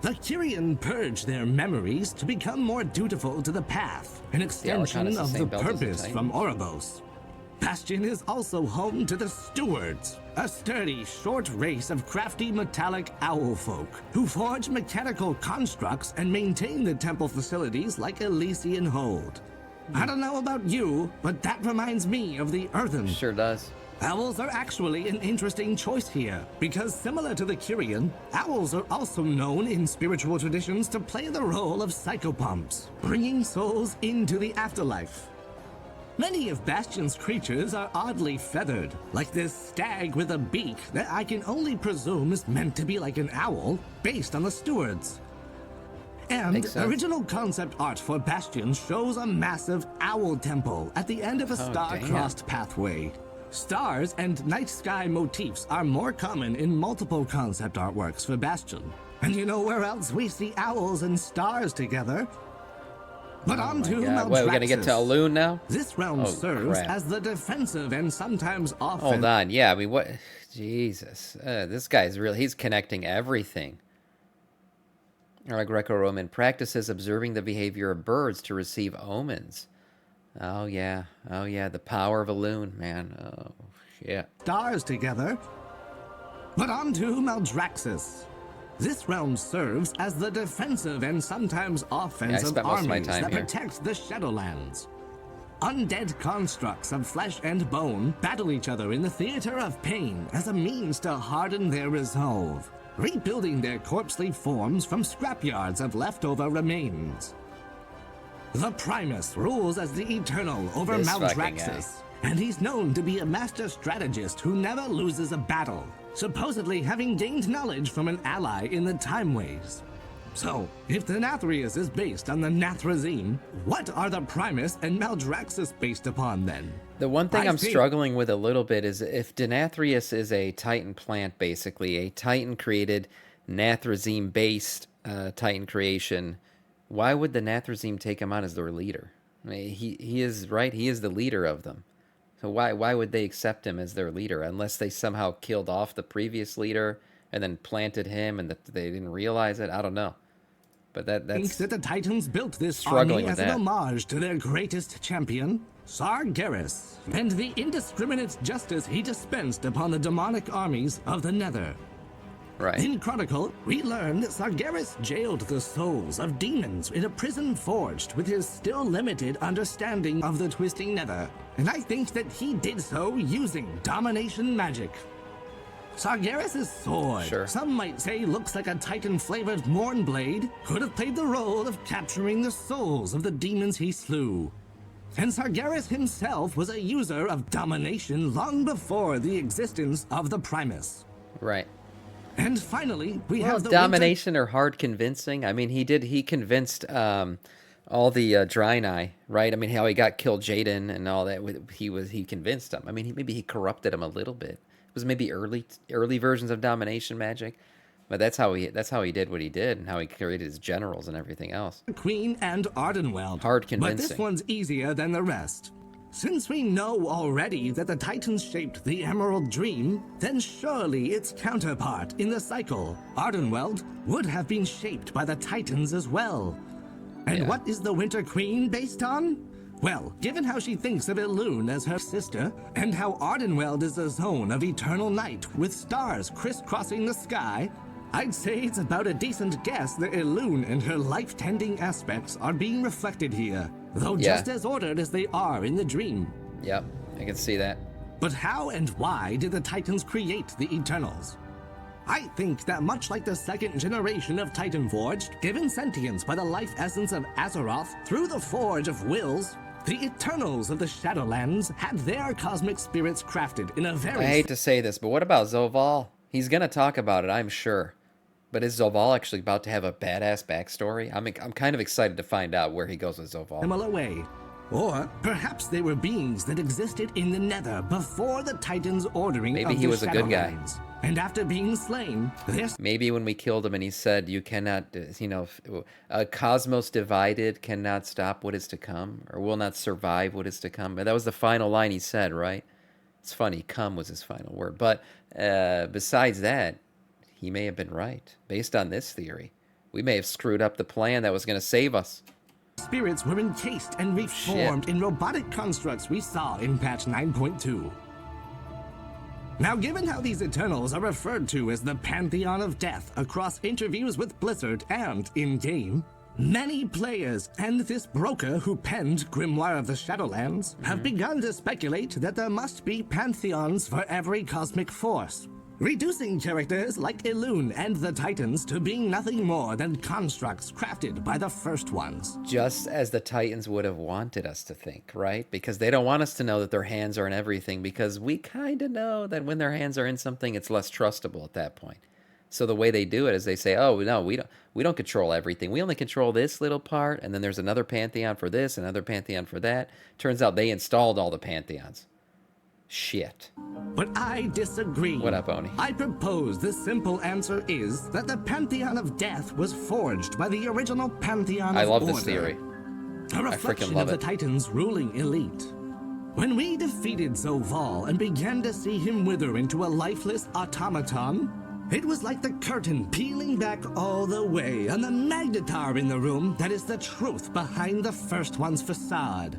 Speaker 2: The Kyrian purge their memories to become more dutiful to the path, an extension of the purpose from Oribos. Bastion is also home to the Stewards, a sturdy, short race of crafty metallic owl folk who forge mechanical constructs and maintain the temple facilities like Elysian Hold. I don't know about you, but that reminds me of the Earthen.
Speaker 1: Sure does.
Speaker 2: Owls are actually an interesting choice here, because similar to the Kyrian, owls are also known in spiritual traditions to play the role of psychopomps, bringing souls into the afterlife. Many of Bastion's creatures are oddly feathered, like this stag with a beak that I can only presume is meant to be like an owl, based on the Stewards. And original concept art for Bastion shows a massive owl temple at the end of a star-crossed pathway. Stars and night sky motifs are more common in multiple concept artworks for Bastion. And you know where else we see owls and stars together? But on to Maldraxxus.
Speaker 1: Wait, we're gonna get to Elune now?
Speaker 2: This realm serves as the defensive and sometimes offensive.
Speaker 1: Hold on, yeah, I mean, what? Jesus, this guy's really, he's connecting everything. Or Greco-Roman practices observing the behavior of birds to receive omens. Oh yeah, the power of Elune, man. Oh shit.
Speaker 2: Stars together. But on to Maldraxxus. This realm serves as the defensive and sometimes offensive armies that protect the Shadowlands. Undead constructs of flesh and bone battle each other in the theater of pain as a means to harden their resolve. rebuilding their corpsely forms from scrapyards of leftover remains. The Primus rules as the Eternal over
Speaker 1: This
Speaker 2: Mount
Speaker 1: fucking guy.
Speaker 2: Draxus, and he's known to be a master strategist who never loses a battle, supposedly having gained knowledge from an ally in the Time Ways. So, if the Nathrius is based on the Nathrazim, what are the Primus and Maldraxxus based upon then?
Speaker 1: The one thing
Speaker 2: I
Speaker 1: I'm
Speaker 2: think-
Speaker 1: struggling with a little bit is if Denathrius is a Titan plant, basically, a Titan created Nathrazim based Titan creation, why would the Nathrazim take him on as their leader? I mean, he is right. He is the leader of them. So why would they accept him as their leader unless they somehow killed off the previous leader and then planted him and that they didn't realize it? I don't know. But
Speaker 2: Thinks
Speaker 1: that's
Speaker 2: that the Titans built this
Speaker 1: struggling
Speaker 2: army
Speaker 1: with
Speaker 2: as an
Speaker 1: that.
Speaker 2: homage to their greatest champion, Sargeras, and the indiscriminate justice he dispensed upon the demonic armies of the Nether.
Speaker 1: right.
Speaker 2: In Chronicle, we learn that Sargeras jailed the souls of demons in a prison forged with his still limited understanding of the twisting nether, and I think that he did so using domination magic. Sargeras' sword,
Speaker 1: Sure.
Speaker 2: some might say looks like a Titan-flavored Mornblade, could have played the role of capturing the souls of the demons he slew. And Sargeras himself was a user of domination long before the existence of the Primus.
Speaker 1: Right.
Speaker 2: And finally, we
Speaker 1: Well,
Speaker 2: have the
Speaker 1: domination or hard convincing. I mean, he convinced all the Draenei, right? I mean, how he got killed Jaden and all that. He convinced them. I mean, maybe he corrupted him a little bit. It was maybe early versions of domination magic, but that's how he did what he did and how he created his generals and everything else.
Speaker 2: Queen and Ardenweld.
Speaker 1: Hard
Speaker 2: But
Speaker 1: convincing.
Speaker 2: this one's easier than the rest. Since we know already that the Titans shaped the Emerald Dream, then surely its counterpart in the cycle, Ardenweld, would have been shaped by the Titans as well. And
Speaker 1: Yeah.
Speaker 2: what is the Winter Queen based on? Well, given how she thinks of Elune as her sister, and how Ardenweld is a zone of eternal night with stars crisscrossing the sky, I'd say it's about a decent guess that Elune and her life-tending aspects are being reflected here, though
Speaker 1: Yeah.
Speaker 2: just as ordered as they are in the dream.
Speaker 1: Yep, I can see that.
Speaker 2: But how and why did the Titans create the Eternals? I think that much like the second generation of Titanforged, given sentience by the life essence of Azeroth through the Forge of Wills, the Eternals of the Shadowlands had their cosmic spirits crafted in a very...
Speaker 1: I hate to say this, but what about Zoval? He's gonna talk about it, I'm sure. But is Zoval actually about to have a badass backstory? I'm kind of excited to find out where he goes with Zoval.
Speaker 2: similar way. Or perhaps they were beings that existed in the Nether before the Titans' ordering
Speaker 1: Maybe
Speaker 2: of
Speaker 1: he
Speaker 2: the
Speaker 1: was a good guy.
Speaker 2: Shadowlands. And after being slain, their
Speaker 1: Maybe when we killed him and he said, you cannot, a cosmos divided cannot stop what is to come, or will not survive what is to come. That was the final line he said, right? It's funny, come was his final word. But besides that, he may have been right. Based on this theory, we may have screwed up the plan that was going to save us.
Speaker 2: spirits were encased and reformed in robotic constructs we saw in patch 9.2. Now, given how these Eternals are referred to as the Pantheon of Death across interviews with Blizzard and in-game, many players and this broker who penned Grimoire of the Shadowlands have begun to speculate that there must be pantheons for every cosmic force, reducing characters like Elune and the Titans to being nothing more than constructs crafted by the first ones.
Speaker 1: Just as the Titans would have wanted us to think, right? Because they don't want us to know that their hands are in everything, because we kind of know that when their hands are in something, it's less trustable at that point. So the way they do it is they say, oh, no, we don't control everything. We only control this little part, and then there's another pantheon for this, another pantheon for that. Turns out they installed all the pantheons. Shit.
Speaker 2: But I disagree.
Speaker 1: What up, Oni?
Speaker 2: I propose the simple answer is that the Pantheon of Death was forged by the original Pantheon
Speaker 1: I
Speaker 2: of
Speaker 1: love
Speaker 2: Order.
Speaker 1: this theory.
Speaker 2: A reflection
Speaker 1: love
Speaker 2: of the
Speaker 1: it.
Speaker 2: Titans' ruling elite. When we defeated Zoval and began to see him wither into a lifeless automaton, it was like the curtain peeling back all the way on the magnetar in the room that is the truth behind the first one's facade.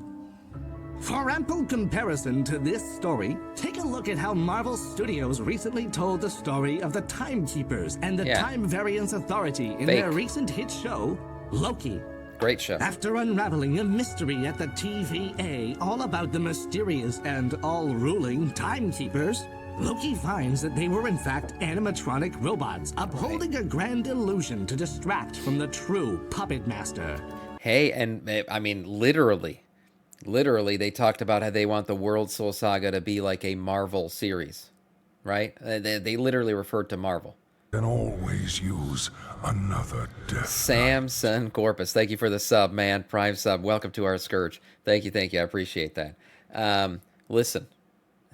Speaker 2: For ample comparison to this story, take a look at how Marvel Studios recently told the story of the Timekeepers and the
Speaker 1: Yeah.
Speaker 2: Time Variance Authority in
Speaker 1: Fake.
Speaker 2: their recent hit show, Loki.
Speaker 1: Great show.
Speaker 2: After unraveling a mystery at the TVA all about the mysterious and all-ruling Timekeepers, Loki finds that they were in fact animatronic robots, upholding a grand illusion to distract from the true puppet master.
Speaker 1: Hey, and I mean, literally, they talked about how they want the World Soul Saga to be like a Marvel series, right? They literally referred to Marvel.
Speaker 3: Can always use another death.
Speaker 1: Samson Corpus, thank you for the sub, man. Prime sub. Welcome to our Scourge. Thank you. I appreciate that. Listen,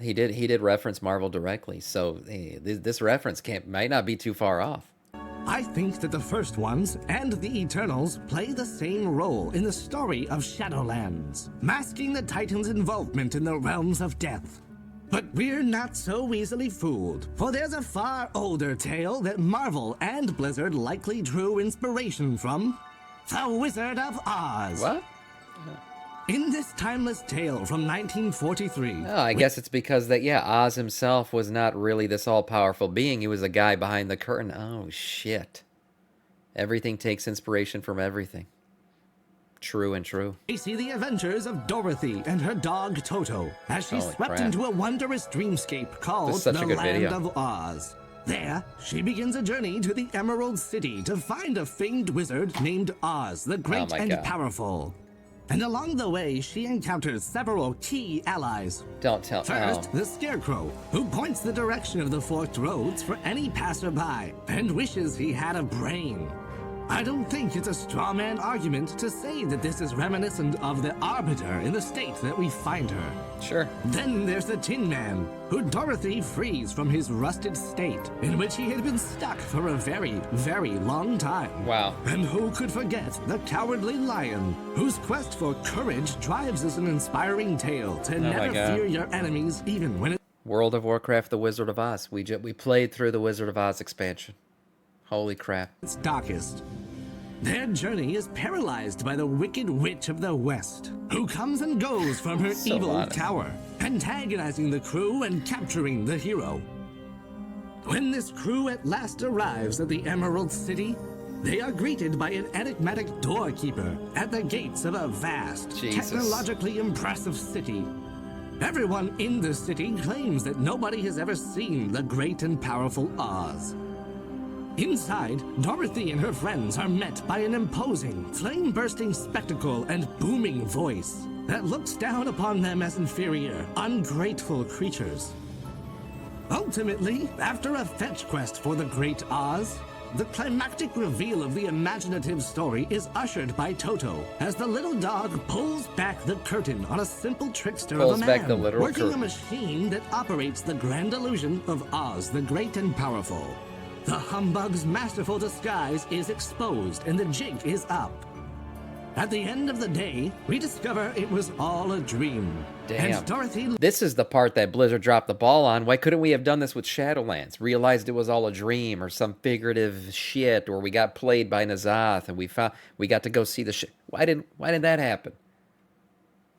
Speaker 1: he did reference Marvel directly, so hey, this reference might not be too far off.
Speaker 2: I think that the first ones and the Eternals play the same role in the story of Shadowlands, masking the Titans' involvement in the realms of death. But we're not so easily fooled, for there's a far older tale that Marvel and Blizzard likely drew inspiration from: The Wizard of Oz.
Speaker 1: What?
Speaker 2: In this timeless tale from 1943...
Speaker 1: Oh, I guess it's because Oz himself was not really this all-powerful being. He was a guy behind the curtain. Oh, shit. Everything takes inspiration from everything. True and true.
Speaker 2: We see the adventures of Dorothy and her dog Toto as she swept into a wondrous dreamscape called the Land of Oz. There, she begins a journey to the Emerald City to find a famed wizard named Oz, the Great and Powerful. And along the way, she encounters several key allies.
Speaker 1: Don't tell.
Speaker 2: First, the Scarecrow, who points the direction of the forked roads for any passerby and wishes he had a brain. I don't think it's a straw man argument to say that this is reminiscent of the Arbiter in the state that we find her.
Speaker 1: Sure.
Speaker 2: Then there's the Tin Man, who Dorothy frees from his rusted state, in which he had been stuck for a very, very long time.
Speaker 1: Wow.
Speaker 2: And who could forget the Cowardly Lion, whose quest for courage drives us an inspiring tale to never fear your enemies, even when it...
Speaker 1: World of Warcraft, The Wizard of Oz. We played through the Wizard of Oz expansion. Holy crap.
Speaker 2: It's darkest. Their journey is paralyzed by the Wicked Witch of the West, who comes and goes from her evil tower, antagonizing the crew and capturing the hero. When this crew at last arrives at the Emerald City, they are greeted by an enigmatic doorkeeper at the gates of a vast, technologically impressive city. Everyone in the city claims that nobody has ever seen the great and powerful Oz. Inside, Dorothy and her friends are met by an imposing, flame-bursting spectacle and booming voice that looks down upon them as inferior, ungrateful creatures. Ultimately, after a fetch quest for the Great Oz, the climactic reveal of the imaginative story is ushered by Toto as the little dog pulls back the curtain on a simple trickster of a man working a machine that operates the grand illusion of Oz the Great and Powerful. The humbug's masterful disguise is exposed and the jig is up. At the end of the day, we discover it was all a dream.
Speaker 1: Damn.
Speaker 2: And Dorothy...
Speaker 1: This is the part that Blizzard dropped the ball on. Why couldn't we have done this with Shadowlands? Realized it was all a dream or some figurative shit, or we got played by N'Zoth and we got to go see the shit. Why didn't that happen?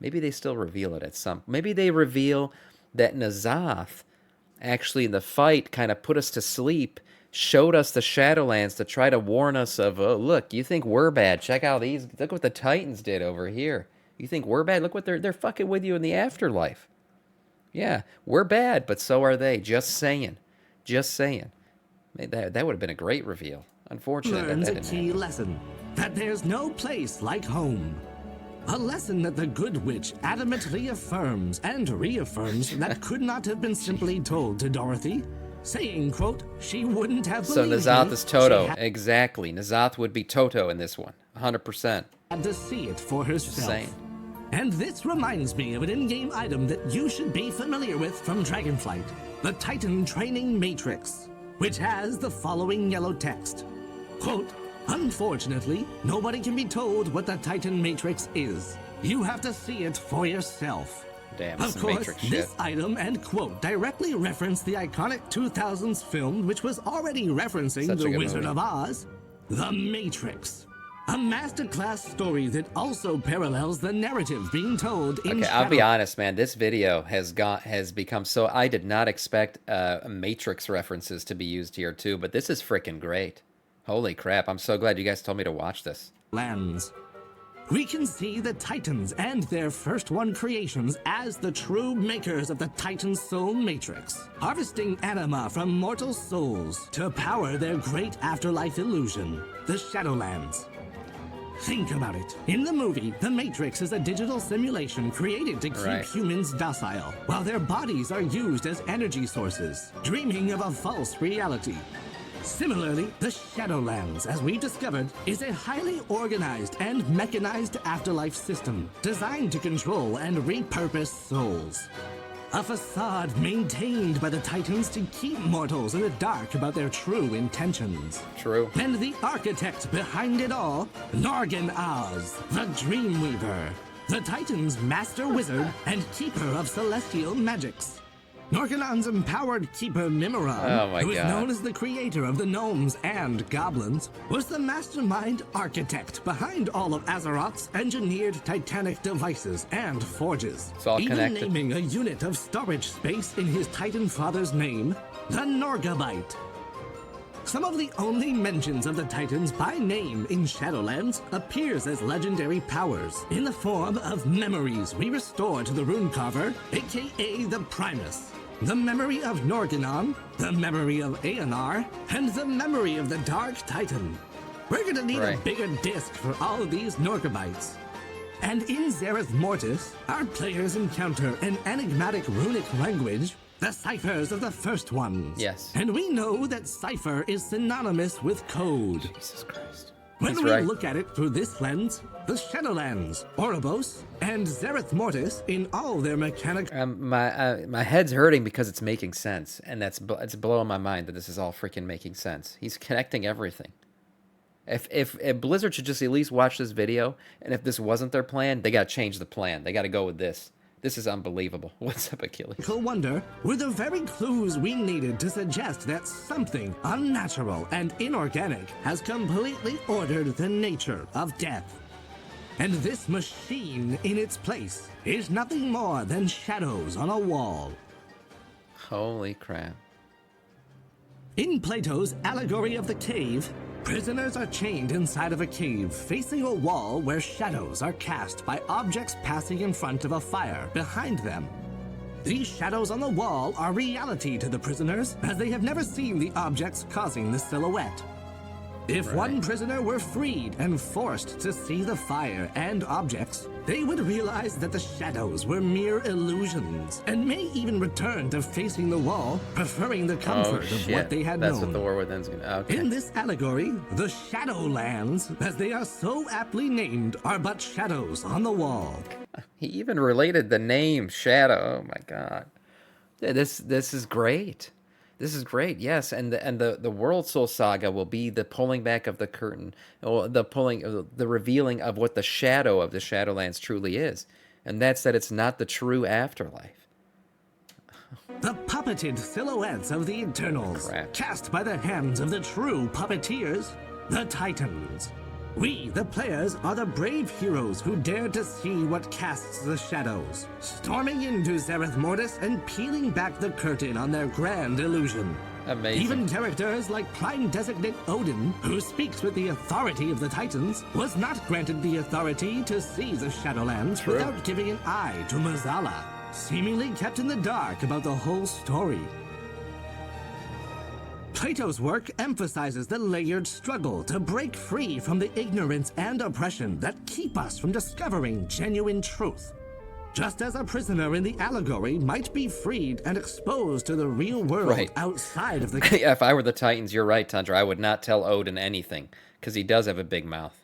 Speaker 1: Maybe they still reveal it at some... Maybe they reveal that N'Zoth actually in the fight kind of put us to sleep, showed us the Shadowlands to try to warn us of, oh, look, you think we're bad. Check out these. Look what the Titans did over here. You think we're bad? Look what they're fucking with you in the afterlife. Yeah, we're bad, but so are they. Just saying. Just saying. That would have been a great reveal. Unfortunately,
Speaker 2: learns
Speaker 1: that
Speaker 2: a
Speaker 1: didn't
Speaker 2: key
Speaker 1: happen.
Speaker 2: lesson, that there's no place like home. A lesson that the Good Witch adamantly affirms and reaffirms that could not have been simply told to Dorothy, saying, quote, she wouldn't have believed
Speaker 1: So N'Zoth
Speaker 2: me.
Speaker 1: is Toto.
Speaker 2: She
Speaker 1: Exactly. N'Zoth would be Toto in this one. 100%.
Speaker 2: had to see it for
Speaker 1: Just
Speaker 2: herself.
Speaker 1: saying.
Speaker 2: And this reminds me of an in-game item that you should be familiar with from Dragonflight, the Titan Training Matrix, which has the following yellow text. Quote, unfortunately, nobody can be told what the Titan Matrix is. You have to see it for yourself.
Speaker 1: Damn,
Speaker 2: Of
Speaker 1: it's some
Speaker 2: course,
Speaker 1: Matrix shit.
Speaker 2: this item and quote directly reference the iconic 2000s film, which was already referencing
Speaker 1: Such a
Speaker 2: The
Speaker 1: good
Speaker 2: Wizard
Speaker 1: movie.
Speaker 2: of Oz, The Matrix. A masterclass story that also parallels the narrative being told in
Speaker 1: Okay, I'll be honest, man. This video has become so... I did not expect Matrix references to be used here, too, but this is freaking great. Holy crap, I'm so glad you guys told me to watch this.
Speaker 2: Lands. we can see the Titans and their First One creations as the true makers of the Titan Soul Matrix, harvesting anima from mortal souls to power their great afterlife illusion, the Shadowlands. Think about it. In the movie, the Matrix is a digital simulation created to keep humans docile, while their bodies are used as energy sources, dreaming of a false reality. Similarly, the Shadowlands, as we've discovered, is a highly organized and mechanized afterlife system designed to control and repurpose souls. A facade maintained by the Titans to keep mortals in the dark about their true intentions.
Speaker 1: True.
Speaker 2: And the architect behind it all, Norgan Oz, the Dreamweaver, the Titans' master wizard and keeper of celestial magics. Norganon's empowered keeper Mimiron, who is known as the creator of the gnomes and goblins, was the mastermind architect behind all of Azeroth's engineered titanic devices and forges.
Speaker 1: It's all
Speaker 2: even
Speaker 1: connected.
Speaker 2: naming a unit of storage space in his Titan father's name, the Norgabyte. Some of the only mentions of the Titans by name in Shadowlands appears as legendary powers in the form of memories we restore to the Runecarver, aka the Primus. The memory of Norganon, the memory of Aeonar, and the memory of the Dark Titan. We're gonna need a bigger disc for all of these Norgabytes. And in Zereth Mortis, our players encounter an enigmatic runic language, the ciphers of the First Ones.
Speaker 1: Yes.
Speaker 2: And we know that cipher is synonymous with code.
Speaker 1: Jesus Christ.
Speaker 2: When
Speaker 1: He's
Speaker 2: we
Speaker 1: right.
Speaker 2: look at it through this lens, the Shadowlands, Ouroboros, and Zereth Mortis in all their mechanical...
Speaker 1: My head's hurting because it's making sense, and it's blowing my mind that this is all freaking making sense. He's connecting everything. If Blizzard should just at least watch this video, and if this wasn't their plan, they got to change the plan. They got to go with this. This is unbelievable. What's up, Achilles?
Speaker 2: wonder were the very clues we needed to suggest that something unnatural and inorganic has completely ordered the nature of death. And this machine in its place is nothing more than shadows on a wall.
Speaker 1: Holy crap.
Speaker 2: In Plato's Allegory of the Cave, prisoners are chained inside of a cave facing a wall where shadows are cast by objects passing in front of a fire behind them. These shadows on the wall are reality to the prisoners, as they have never seen the objects causing the silhouette. If one prisoner were freed and forced to see the fire and objects, they would realize that the shadows were mere illusions, and may even return to facing the wall, preferring the comfort of what they had known.
Speaker 1: That's what the War Within's gonna... Okay.
Speaker 2: In this allegory, the Shadowlands, as they are so aptly named, are but shadows on the wall.
Speaker 1: He even related the name Shadow. Oh my god. Yeah, this is great. This is great, yes, and the World Soul Saga will be the pulling back of the curtain, or the revealing of what the shadow of the Shadowlands truly is, and that's that it's not the true afterlife.
Speaker 2: The puppeted silhouettes of the Eternals, cast by the hands of the true puppeteers, the Titans. We, the players, are the brave heroes who dare to see what casts the shadows, storming into Zereth Mortis and peeling back the curtain on their grand illusion.
Speaker 1: Amazing.
Speaker 2: Even characters like Prime Designate Odin, who speaks with the authority of the Titans, was not granted the authority to see the Shadowlands without giving an eye to Mazala, seemingly kept in the dark about the whole story. Plato's work emphasizes the layered struggle to break free from the ignorance and oppression that keep us from discovering genuine truth. Just as a prisoner in the allegory might be freed and exposed to the real world outside of the...
Speaker 1: Yeah, if I were the Titans, you're right, Tundra. I would not tell Odin anything, because he does have a big mouth.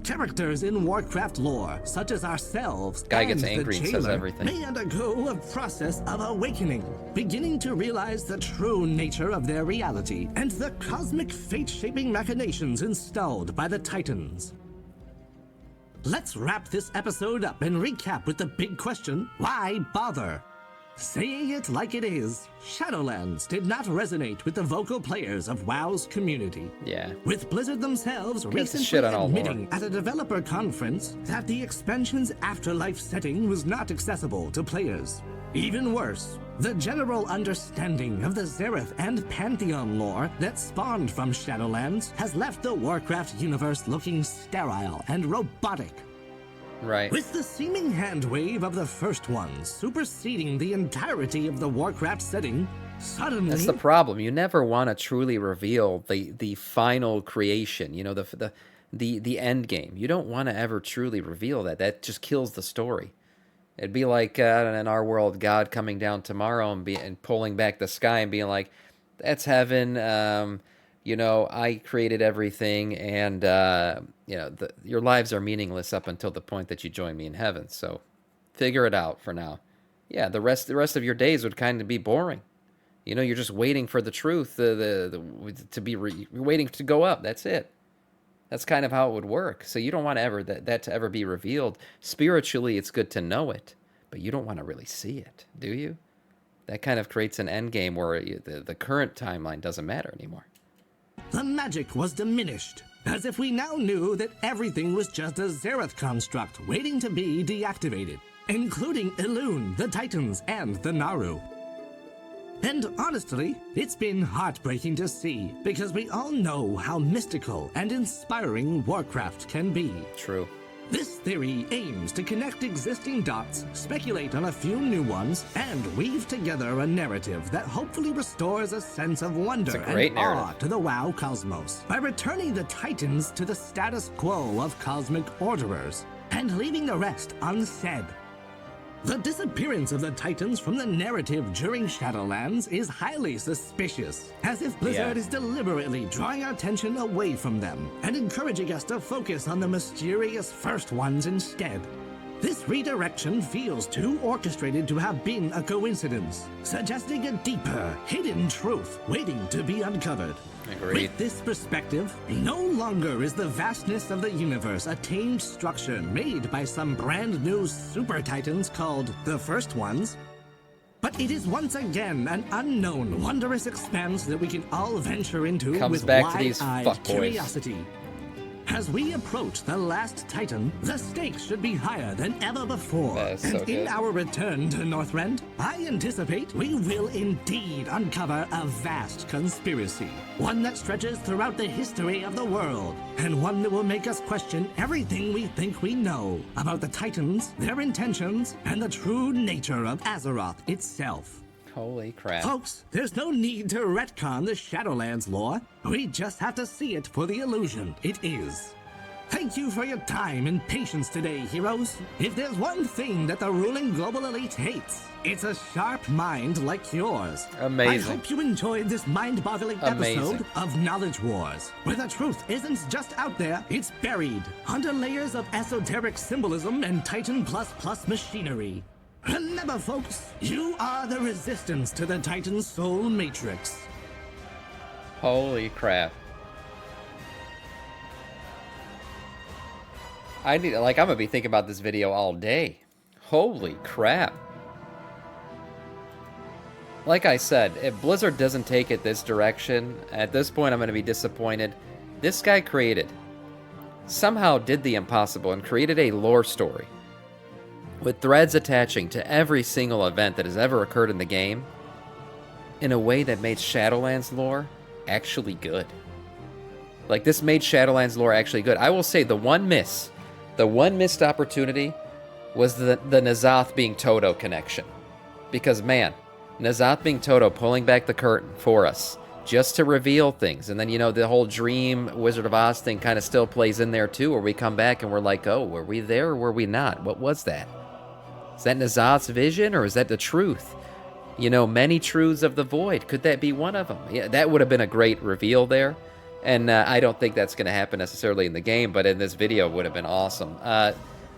Speaker 2: Characters in Warcraft lore, such as ourselves
Speaker 1: Guy
Speaker 2: and
Speaker 1: gets
Speaker 2: the
Speaker 1: angry and says
Speaker 2: jailer,
Speaker 1: everything.
Speaker 2: may undergo a process of awakening, beginning to realize the true nature of their reality and the cosmic fate-shaping machinations installed by the Titans. Let's wrap this episode up and recap with the big question, why bother? Saying it like it is, Shadowlands did not resonate with the vocal players of WoW's community.
Speaker 1: Yeah.
Speaker 2: With Blizzard themselves recently
Speaker 1: shit on all
Speaker 2: admitting at a developer conference that the expansion's afterlife setting was not accessible to players. Even worse, the general understanding of the Zereth and Pantheon lore that spawned from Shadowlands has left the Warcraft universe looking sterile and robotic.
Speaker 1: Right.
Speaker 2: With the seeming handwave of the first ones superseding the entirety of the Warcraft setting, suddenly...
Speaker 1: That's the problem. You never want to truly reveal the final creation, you know, the end game. You don't want to ever truly reveal that. That just kills the story. It'd be like in our world, God coming down tomorrow and pulling back the sky and being like, that's heaven. You know, I created everything, and you know, your lives are meaningless up until the point that you join me in heaven. So figure it out for now. Yeah, the rest of your days would kind of be boring. You know, you're just waiting for the truth you're waiting to go up. That's it. That's kind of how it would work. So you don't want that to ever be revealed. Spiritually, it's good to know it, but you don't want to really see it, do you? That kind of creates an end game where the current timeline doesn't matter anymore.
Speaker 2: The magic was diminished, as if we now knew that everything was just a Zereth construct waiting to be deactivated, including Elune, the Titans, and the Naru. And honestly, it's been heartbreaking to see, because we all know how mystical and inspiring Warcraft can be.
Speaker 1: True.
Speaker 2: This theory aims to connect existing dots, speculate on a few new ones, and weave together a narrative that hopefully restores a sense of wonder and awe to the WoW cosmos by returning the Titans to the status quo of cosmic orderers and leaving the rest unsaid. The disappearance of the Titans from the narrative during Shadowlands is highly suspicious, as if Blizzard is deliberately drawing our attention away from them and encouraging us to focus on the mysterious first ones instead. This redirection feels too orchestrated to have been a coincidence, suggesting a deeper, hidden truth waiting to be uncovered.
Speaker 1: Agreed.
Speaker 2: With this perspective, no longer is the vastness of the universe a tamed structure made by some brand new super titans called the First Ones, but it is once again an unknown, wondrous expanse that we can all venture into with wide-eyed curiosity. As we approach the last Titan, the stakes should be higher than ever before. In our return to Northrend, I anticipate we will indeed uncover a vast conspiracy. One that stretches throughout the history of the world, and one that will make us question everything we think we know about the Titans, their intentions, and the true nature of Azeroth itself.
Speaker 1: Holy crap.
Speaker 2: Folks, there's no need to retcon the Shadowlands lore. We just have to see it for the illusion it is. Thank you for your time and patience today, heroes. If there's one thing that the ruling global elite hates, it's a sharp mind like yours.
Speaker 1: Amazing.
Speaker 2: I hope you enjoyed this mind-boggling episode of Knowledge Wars, where the truth isn't just out there, it's buried under layers of esoteric symbolism and Titan++ machinery. Remember, folks, you are the resistance to the Titan Soul Matrix.
Speaker 1: Holy crap. I'm gonna be thinking about this video all day. Holy crap. Like I said, if Blizzard doesn't take it this direction, at this point I'm gonna be disappointed. This guy somehow did the impossible and created a lore story with threads attaching to every single event that has ever occurred in the game in a way that made Shadowlands lore actually good. Like, this made Shadowlands lore actually good. I will say the one missed opportunity was the N'Zoth being Toto connection. Because, man, N'Zoth being Toto pulling back the curtain for us just to reveal things. And then, you know, the whole dream Wizard of Oz thing kind of still plays in there too, where we come back and we're like, oh, were we there or were we not? What was that? Is that N'Zoth's vision, or is that the truth? You know, many truths of the void. Could that be one of them? Yeah, that would have been a great reveal there. And I don't think that's going to happen necessarily in the game, but in this video it would have been awesome.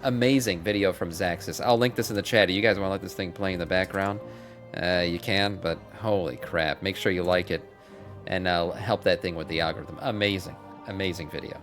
Speaker 1: Amazing video from Zaxxas. I'll link this in the chat. Do you guys want to let this thing play in the background? You can, but holy crap. Make sure you like it and help that thing with the algorithm. Amazing, amazing video.